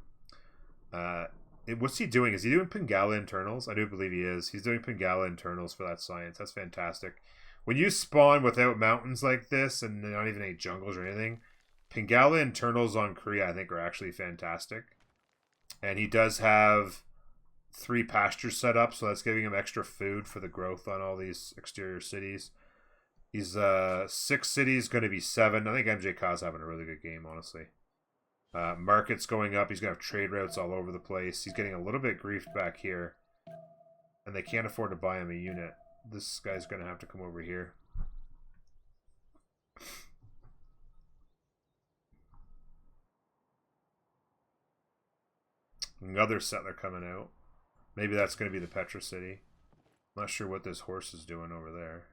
Speaker 1: What's he doing? Is he doing Pingala internals? I do believe he is. He's doing Pingala internals for that science. That's fantastic. When you spawn without mountains like this and not even any jungles or anything, Pingala internals on Korea, I think, are actually fantastic. And he does have 3 pastures set up, so that's giving him extra food for the growth on all these exterior cities. He's 6 cities, going to be 7. I think MJK's having a really good game, honestly. Market's going up. He's going to have trade routes all over the place. He's getting a little bit griefed back here. And they can't afford to buy him a unit. This guy's going to have to come over here. Another settler coming out. Maybe that's going to be the Petra City. Not sure what this horse is doing over there.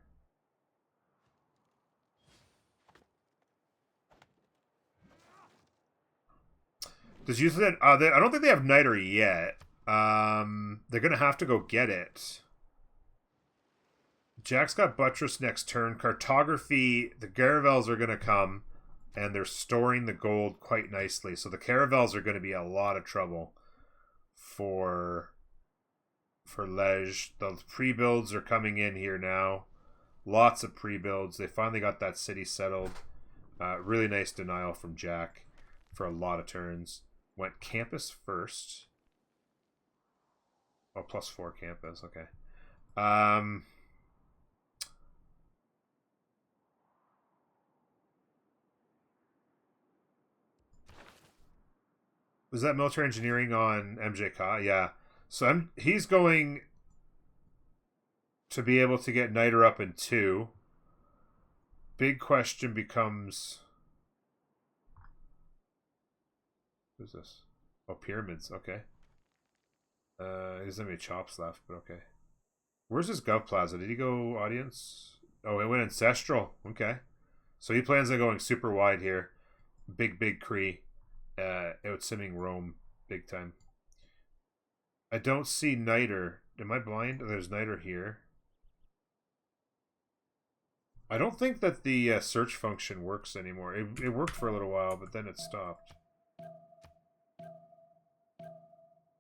Speaker 1: Does you think I don't think they have Niter yet. They're going to have to go get it. Jack's got buttress next turn. Cartography, the Caravels are going to come, and they're storing the gold quite nicely. So the Caravels are going to be a lot of trouble for Lej. The pre-builds are coming in here now. Lots of pre-builds. They finally got that city settled. Really nice denial from Jack for a lot of turns. Went campus first. Oh, +4 campus. Okay. Was that military engineering on MJK? Yeah. So he's going to be able to get Niter up in 2. Big question becomes... Who's this? Oh, pyramids. Okay. He doesn't have any chops left, but okay. Where's his Gov Plaza? Did he go audience? Oh, it went ancestral. Okay. So he plans on going super wide here. Big Cree. Outsimming Rome big time. I don't see Niter. Am I blind? There's Niter here. I don't think that the search function works anymore. It worked for a little while, but then it stopped.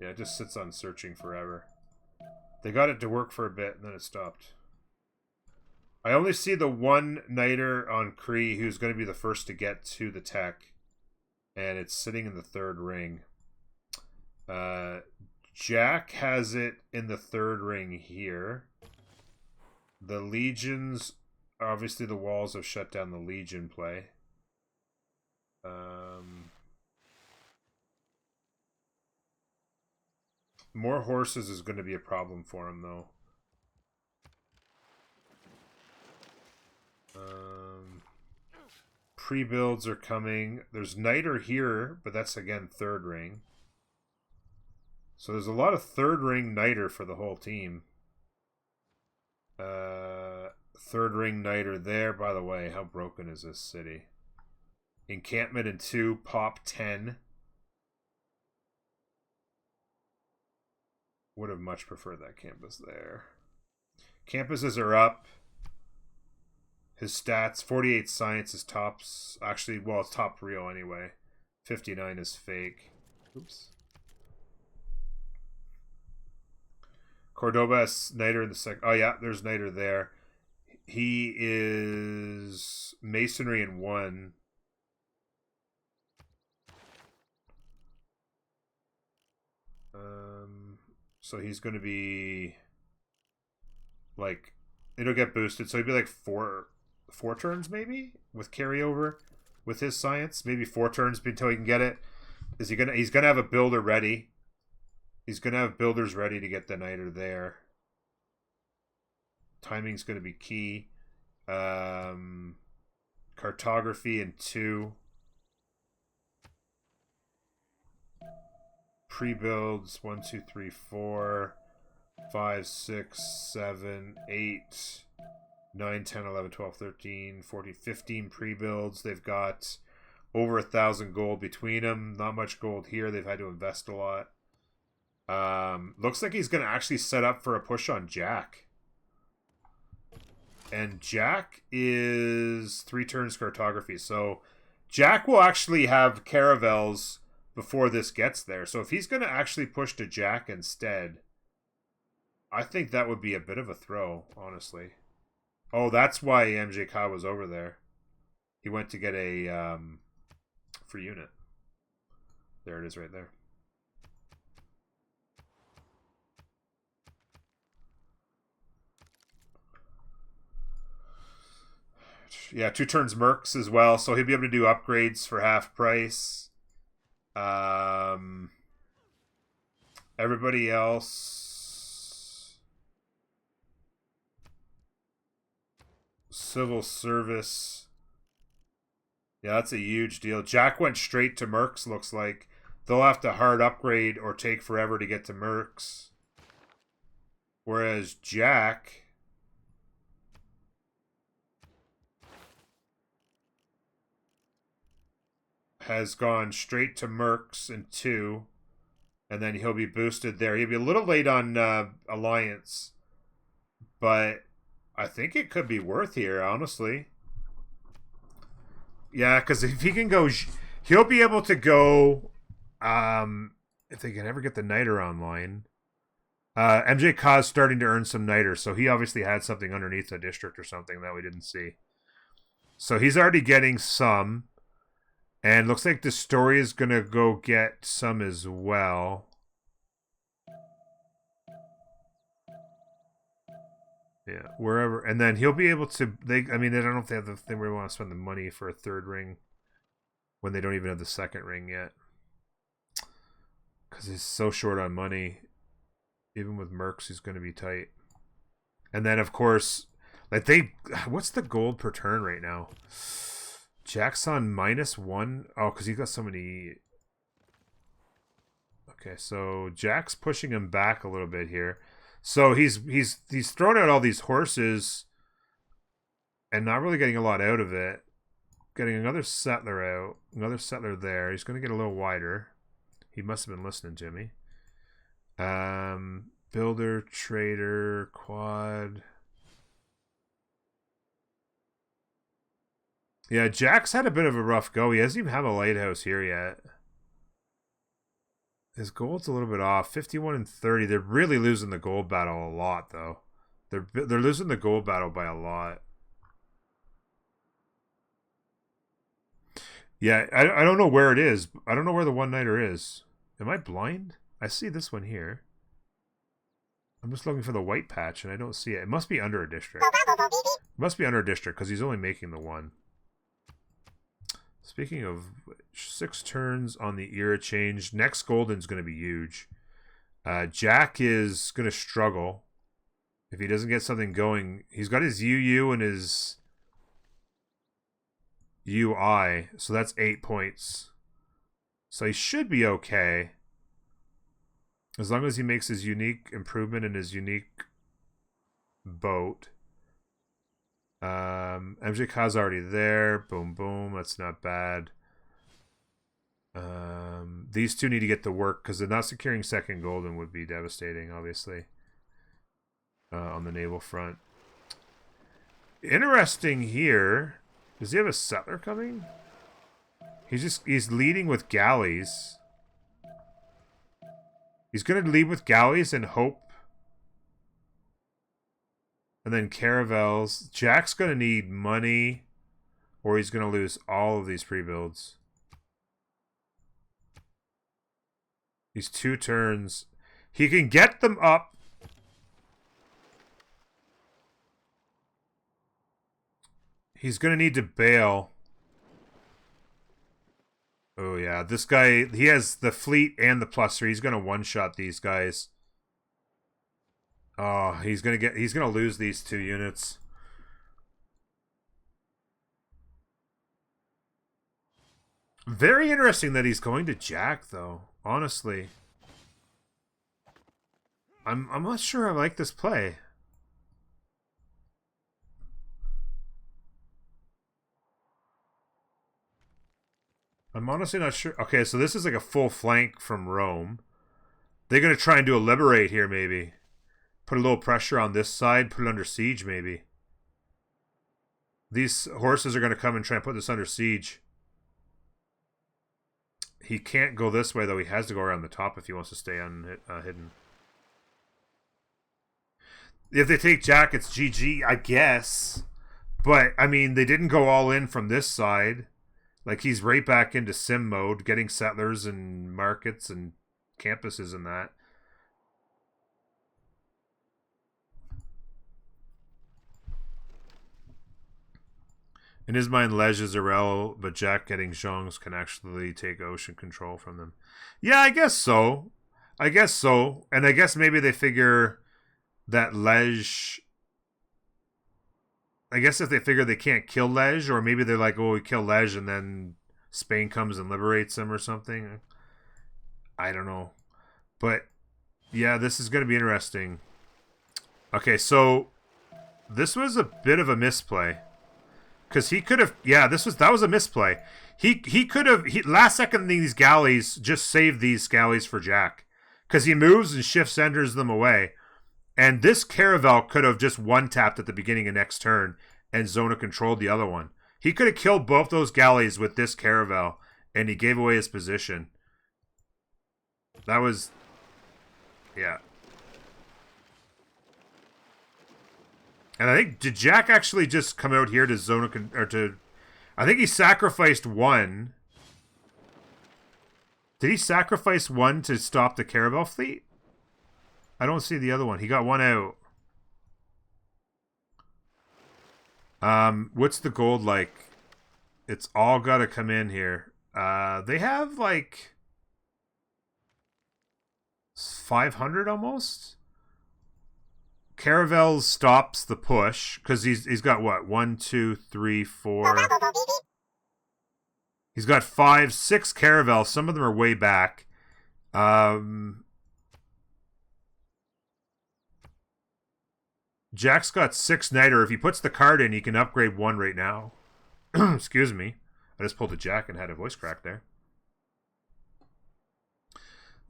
Speaker 1: Yeah, it just sits on searching forever. They got it to work for a bit, and then it stopped. I only see the one Niter on Cree who's going to be the first to get to the tech. And it's sitting in the 3rd ring. Jack has it in the 3rd ring here. The legions, obviously the walls have shut down the legion play. More horses is going to be a problem for him, though. Pre-builds are coming. There's Niter here, but that's again third ring. So there's a lot of third ring Niter for the whole team. Third ring Niter there. By the way, how broken is this city? Encampment in 2, pop 10. Would have much preferred that campus there. Campuses are up. His stats, 48 science is tops. Actually, well, it's top real anyway. 59 is fake. Oops. Cordoba has Niter in the second. Oh, yeah, there's Niter there. He is Masonry in 1. So he's going to be like, it'll get boosted. So he'd be like four turns maybe with carryover with his science. Maybe 4 turns until he can get it. He's gonna have a builder ready. He's gonna have builders ready to get the Niter there. Timing's gonna be key. Cartography in 2. Pre-builds 1, 2, 3, 4, 5, 6, 7, 8, 9, 10, 11, 12, 13, 14, 15 pre-builds. They've got over 1,000 gold between them. Not much gold here. They've had to invest a lot. Looks like he's going to actually set up for a push on Jack. And Jack is 3 turns cartography. So Jack will actually have caravels before this gets there. So if he's going to actually push to Jack instead, I think that would be a bit of a throw, honestly. Oh, that's why MJK was over there. He went to get a free unit. There it is right there. Yeah, 2 turns Mercs as well, so he'll be able to do upgrades for half price. Everybody else, civil service. Yeah, that's a huge deal. Jack went straight to Mercs, looks like. They'll have to hard upgrade or take forever to get to Mercs. Whereas Jack has gone straight to Mercs in 2. And then he'll be boosted there. He'll be a little late on Alliance. But I think it could be worth here, honestly. Yeah, because if he can go... He'll be able to go... if they can ever get the Niter online. MJK is starting to earn some Niter. So he obviously had something underneath the district or something that we didn't see. So he's already getting some. And looks like the story is going to go get some as well. Yeah, wherever. And then he'll be able to... I don't know if they have the thing where they want to spend the money for a 3rd ring when they don't even have the 2nd ring yet. Because he's so short on money. Even with Mercs, he's going to be tight. And then, of course, like what's the gold per turn right now? Jack's on -1. Oh, because he's got so many. Okay, so Jack's pushing him back a little bit here. So he's thrown out all these horses and not really getting a lot out of it. Getting another settler out. Another settler there. He's going to get a little wider. He must have been listening to me. Builder, trader, quad. Yeah, Jack's had a bit of a rough go. He doesn't even have a lighthouse here yet. His gold's a little bit off. 51 and 30. They're really losing the gold battle a lot, though. They're losing the gold battle by a lot. Yeah, I don't know where it is. I don't know where the one nighter is. Am I blind? I see this one here. I'm just looking for the white patch and I don't see it. It must be under a district. It must be under a district because he's only making the one. Speaking of which, 6 turns on the era change. Next Golden's going to be huge. Jack is going to struggle if he doesn't get something going. He's got his UU and his... UI. So that's 8 points. So he should be okay. As long as he makes his unique improvement in his unique boat. MJ Ka's already there. Boom, boom. That's not bad. These two need to get to work because they're not securing second golden would be devastating, obviously. On the naval front. Interesting here. Does he have a settler coming? He's leading with galleys. He's going to lead with galleys and hope. And then caravels. Jack's going to need money, or he's going to lose all of these pre-builds. These 2 turns. He can get them up. He's going to need to bail. Oh, yeah. This guy, he has the fleet and the +3. He's going to one-shot these guys. Oh, he's going to lose these 2 units. Very interesting that he's going to Jack, though. Honestly. I'm not sure I like this play. I'm honestly not sure. Okay, so this is like a full flank from Rome. They're going to try and do a liberate here, maybe. Put a little pressure on this side. Put it under siege, maybe. These horses are going to come and try and put this under siege. He can't go this way, though. He has to go around the top if he wants to stay hidden. If they take Jack, it's GG, I guess. But, I mean, they didn't go all in from this side. Like, he's right back into sim mode, getting settlers and markets and campuses and that. In his mind, Lej is Arel, but Jack getting Zhongs can actually take ocean control from them. Yeah, I guess so. I guess so. And I guess maybe they figure that Lej... I guess if they figure they can't kill Lej, or maybe they're like, oh, we kill Lej and then Spain comes and liberates them or something. I don't know. But, yeah, this is going to be interesting. Okay, so this was a bit of a misplay. Because he could have... Yeah, that was a misplay. He could have... last second, these galleys just saved these galleys for Jack. Because he moves and shifts enters them away. And this caravel could have just one-tapped at the beginning of next turn and Zona controlled the other one. He could have killed both those galleys with this caravel, and he gave away his position. That was... Yeah. And I think, did Jack actually just come out here to Zona... Or to... I think he sacrificed one. Did he sacrifice one to stop the caravel fleet? I don't see the other one. He got one out. What's the gold like? It's all got to come in here. They have like 500 almost. Caravel stops the push because he's got what? 1, 2, 3, 4. He's got 5, 6 caravels. Some of them are way back. Jack's got 6 Niter. If he puts the card in, he can upgrade 1 right now. Excuse me. I just pulled a Jack and had a voice crack there.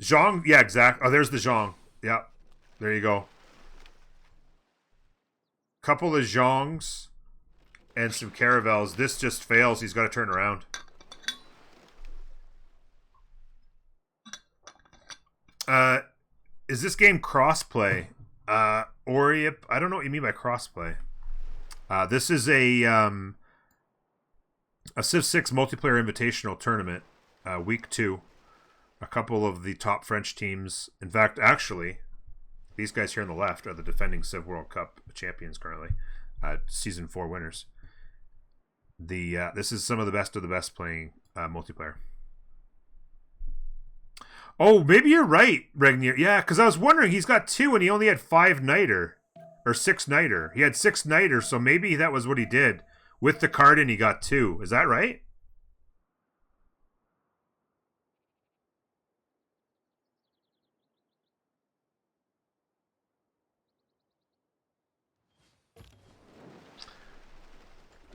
Speaker 1: Zhong, yeah, exact. Oh, there's the Zhong. Yeah, there you go. Couple of Zhongs and some caravels. This just fails. He's got to turn around. Is this game crossplay? Oriep, I don't know what you mean by crossplay. This is a Civ 6 multiplayer invitational tournament, week 2. A couple of the top French teams. In fact, actually, these guys here on the left are the defending Civ World Cup champions currently. Season 4 winners. This is some of the best playing multiplayer. Oh, maybe you're right, Regnier. Yeah, because I was wondering, he's got 2 and he only had 5 Niter. Or 6 Niter. He had 6 Niter, so maybe that was what he did. With the card in, he got 2. Is that right?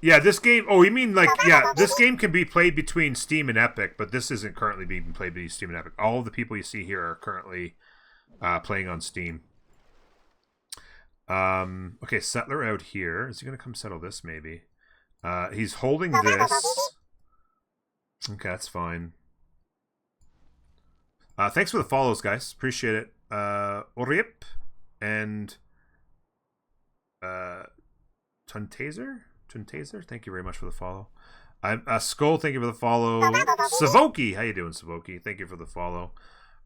Speaker 1: Yeah, this game... Oh, you mean like... Yeah, this game can be played between Steam and Epic, but this isn't currently being played between Steam and Epic. All of the people you see here are currently playing on Steam. Okay, settler out here. Is he going to come settle this, maybe? He's holding this. Okay, that's fine. Thanks for the follows, guys. Appreciate it. Orip and Tuntaser? Tuntaser? Thank you very much for the follow. Skull, thank you for the follow. Savoki, how you doing, Savoki? Thank you for the follow.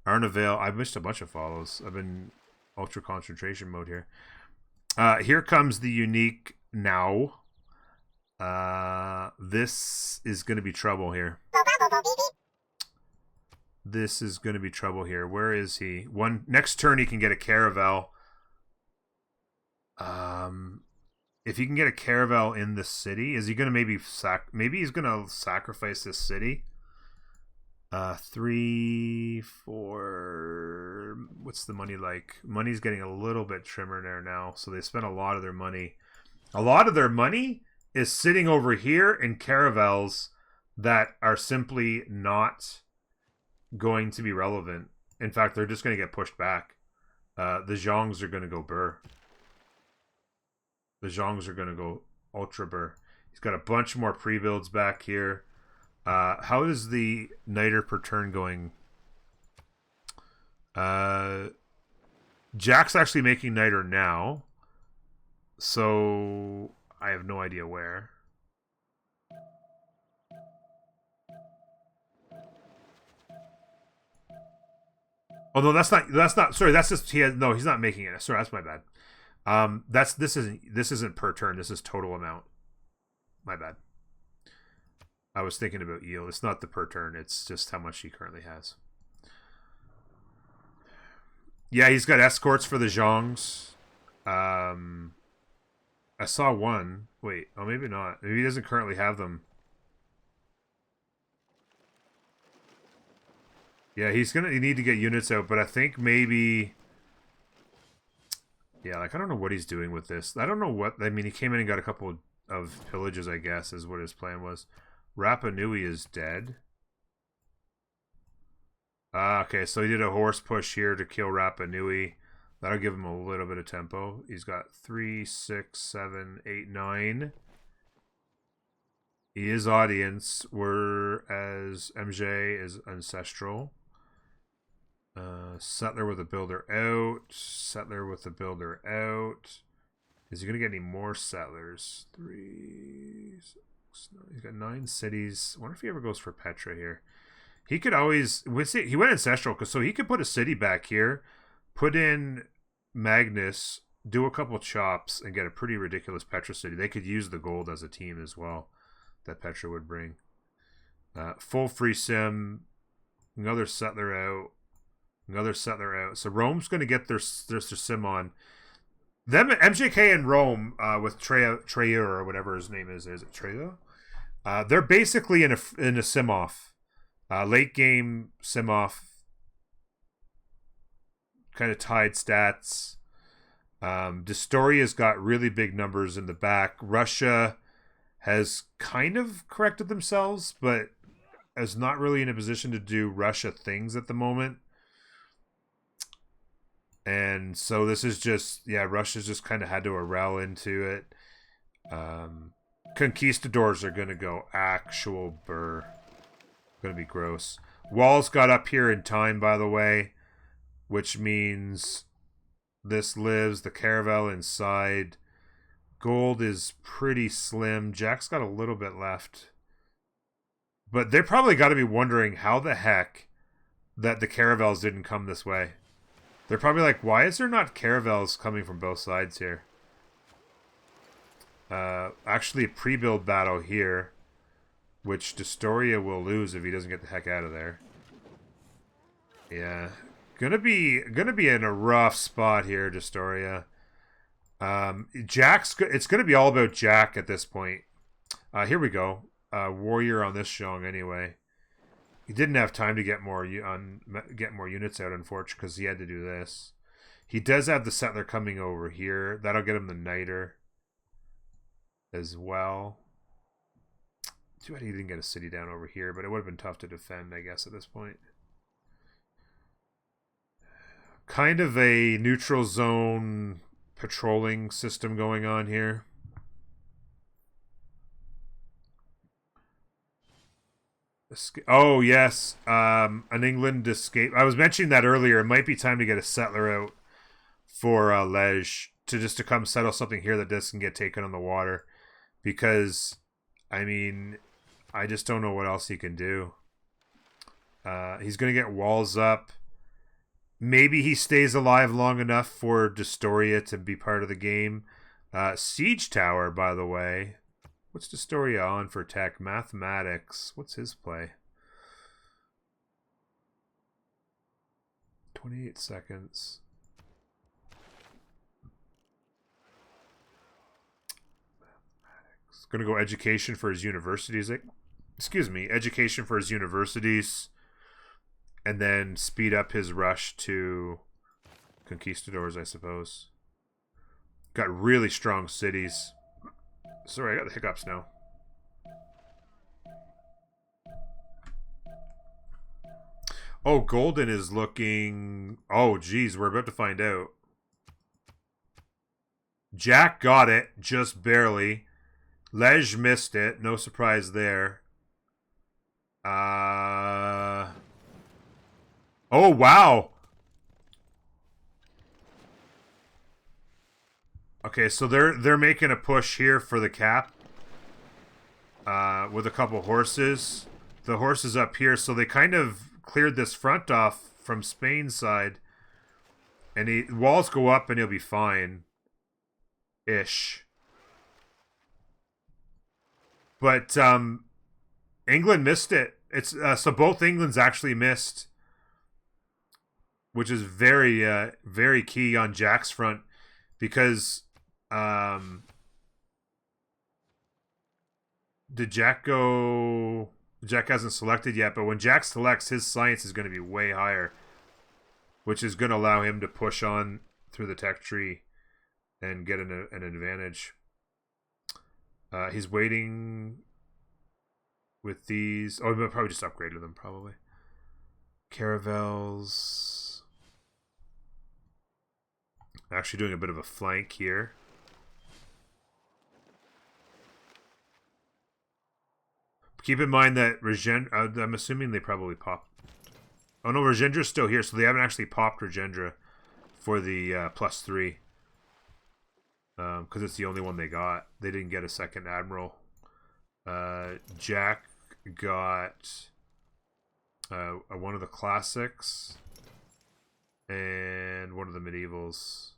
Speaker 1: Arnavale, I missed a bunch of follows. I've been ultra concentration mode here. Here comes the unique now. This is going to be trouble here. This is going to be trouble here. Where is he? Next turn he can get a Caravel. If he can get a Caravel in the city, is he going to maybe he's going to sacrifice this city? 3, 4. What's the money like? Money's getting a little bit trimmer there now, so they spent a lot of their money. A lot of their money is sitting over here in caravels that are simply not going to be relevant. In fact, they're just going to get pushed back. The Zhongs are going to go burr. The Zhongs are going to go ultra burr. He's got a bunch more pre-builds back here. How is the Niter per turn going? Jack's actually making Niter now. So I have no idea where. Oh no, that's not. Sorry, that's just he's not making it. Sorry, that's my bad. This isn't per turn. This is total amount. My bad. I was thinking about yield. It's not the per turn. It's just how much he currently has. Yeah, he's got escorts for the Zhongs. I saw one. Wait, oh maybe not. Maybe he doesn't currently have them. Yeah, he's gonna need to get units out, but I think maybe. Yeah, like I don't know what he's doing with this. I don't know what. I mean, he came in and got a couple of pillages, I guess, is what his plan was. Rapa Nui is dead. Okay, so he did a horse push here to kill Rapa Nui. That'll give him a little bit of tempo. He's got 3, 6, 7, 8, 9. He is audience, whereas MJ is ancestral. Settler with a builder out. Settler with a builder out. Is he going to get any more settlers? 3, 6, 9. He's got 9 cities. I wonder if he ever goes for Petra here. He could always... He went ancestral, so he could put a city back here, put in Magnus, do a couple chops, and get a pretty ridiculous Petra city. They could use the gold as a team as well that Petra would bring. Full free sim. Another settler out. Another settler out. So Rome's going to get their sim on. Them MJK and Rome with Treya or whatever his name is it Treya? They're basically in a sim off. Late game sim off. Kind of tied stats. Distoria's got really big numbers in the back. Russia has kind of corrected themselves, but is not really in a position to do Russia things at the moment. And so this is just, Russia's just kind of had to arel into it. Conquistadors are going to go actual burr. Going to be gross. Walls got up here in time, by the way, which means this lives. The Caravel inside. Gold is pretty slim. Jack's got a little bit left. But they probably got to be wondering how the heck that the Caravels didn't come this way. They're probably like, why is there not Caravels coming from both sides here? Actually, a pre-build battle here, which Destoria will lose if he doesn't get the heck out of there. Yeah, gonna be in a rough spot here, Destoria. It's gonna be all about Jack at this point. Here we go. Warrior on this Xiong anyway. He didn't have time to get more units out, unfortunately, because he had to do this. He does have the settler coming over here. That'll get him the niter as well. Too bad he didn't get a city down over here, but it would have been tough to defend, I guess, at this point. Kind of a neutral zone patrolling system going on here. Oh, yes. An England escape. I was mentioning that earlier. It might be time to get a settler out for Lej to come settle something here that doesn't get taken on the water. Because, I mean, I just don't know what else he can do. He's going to get walls up. Maybe he stays alive long enough for Destoria to be part of the game. Siege Tower, by the way. What's Destoria on for tech? Mathematics. What's his play? 28 seconds. Mathematics. Gonna go education for his universities. Excuse me, education for his universities. And then speed up his rush to conquistadors, I suppose. Got really strong cities. Sorry, I got the hiccups now. Oh, Golden is looking... Oh, geez, we're about to find out. Jack got it, just barely. Lej missed it, no surprise there. Oh, wow. Okay, so they're making a push here for the cap. With a couple horses. The horse is up here, so they kind of cleared this front off from Spain's side. And walls go up and he'll be fine. Ish. But England missed it. It's so both England's actually missed, which is very very key on Jack's front, because did Jack go? Jack hasn't selected yet, but when Jack selects, his science is going to be way higher, which is going to allow him to push on through the tech tree and get an advantage. He's waiting with these. Oh, he'll probably just upgraded them, probably. Caravels. Actually doing a bit of a flank here. Keep in mind that I'm assuming they probably popped. Oh no, Rajendra's still here, so they haven't actually popped Rajendra for the +3. Because it's the only one they got. They didn't get a second admiral. Jack got one of the classics and one of the medievals.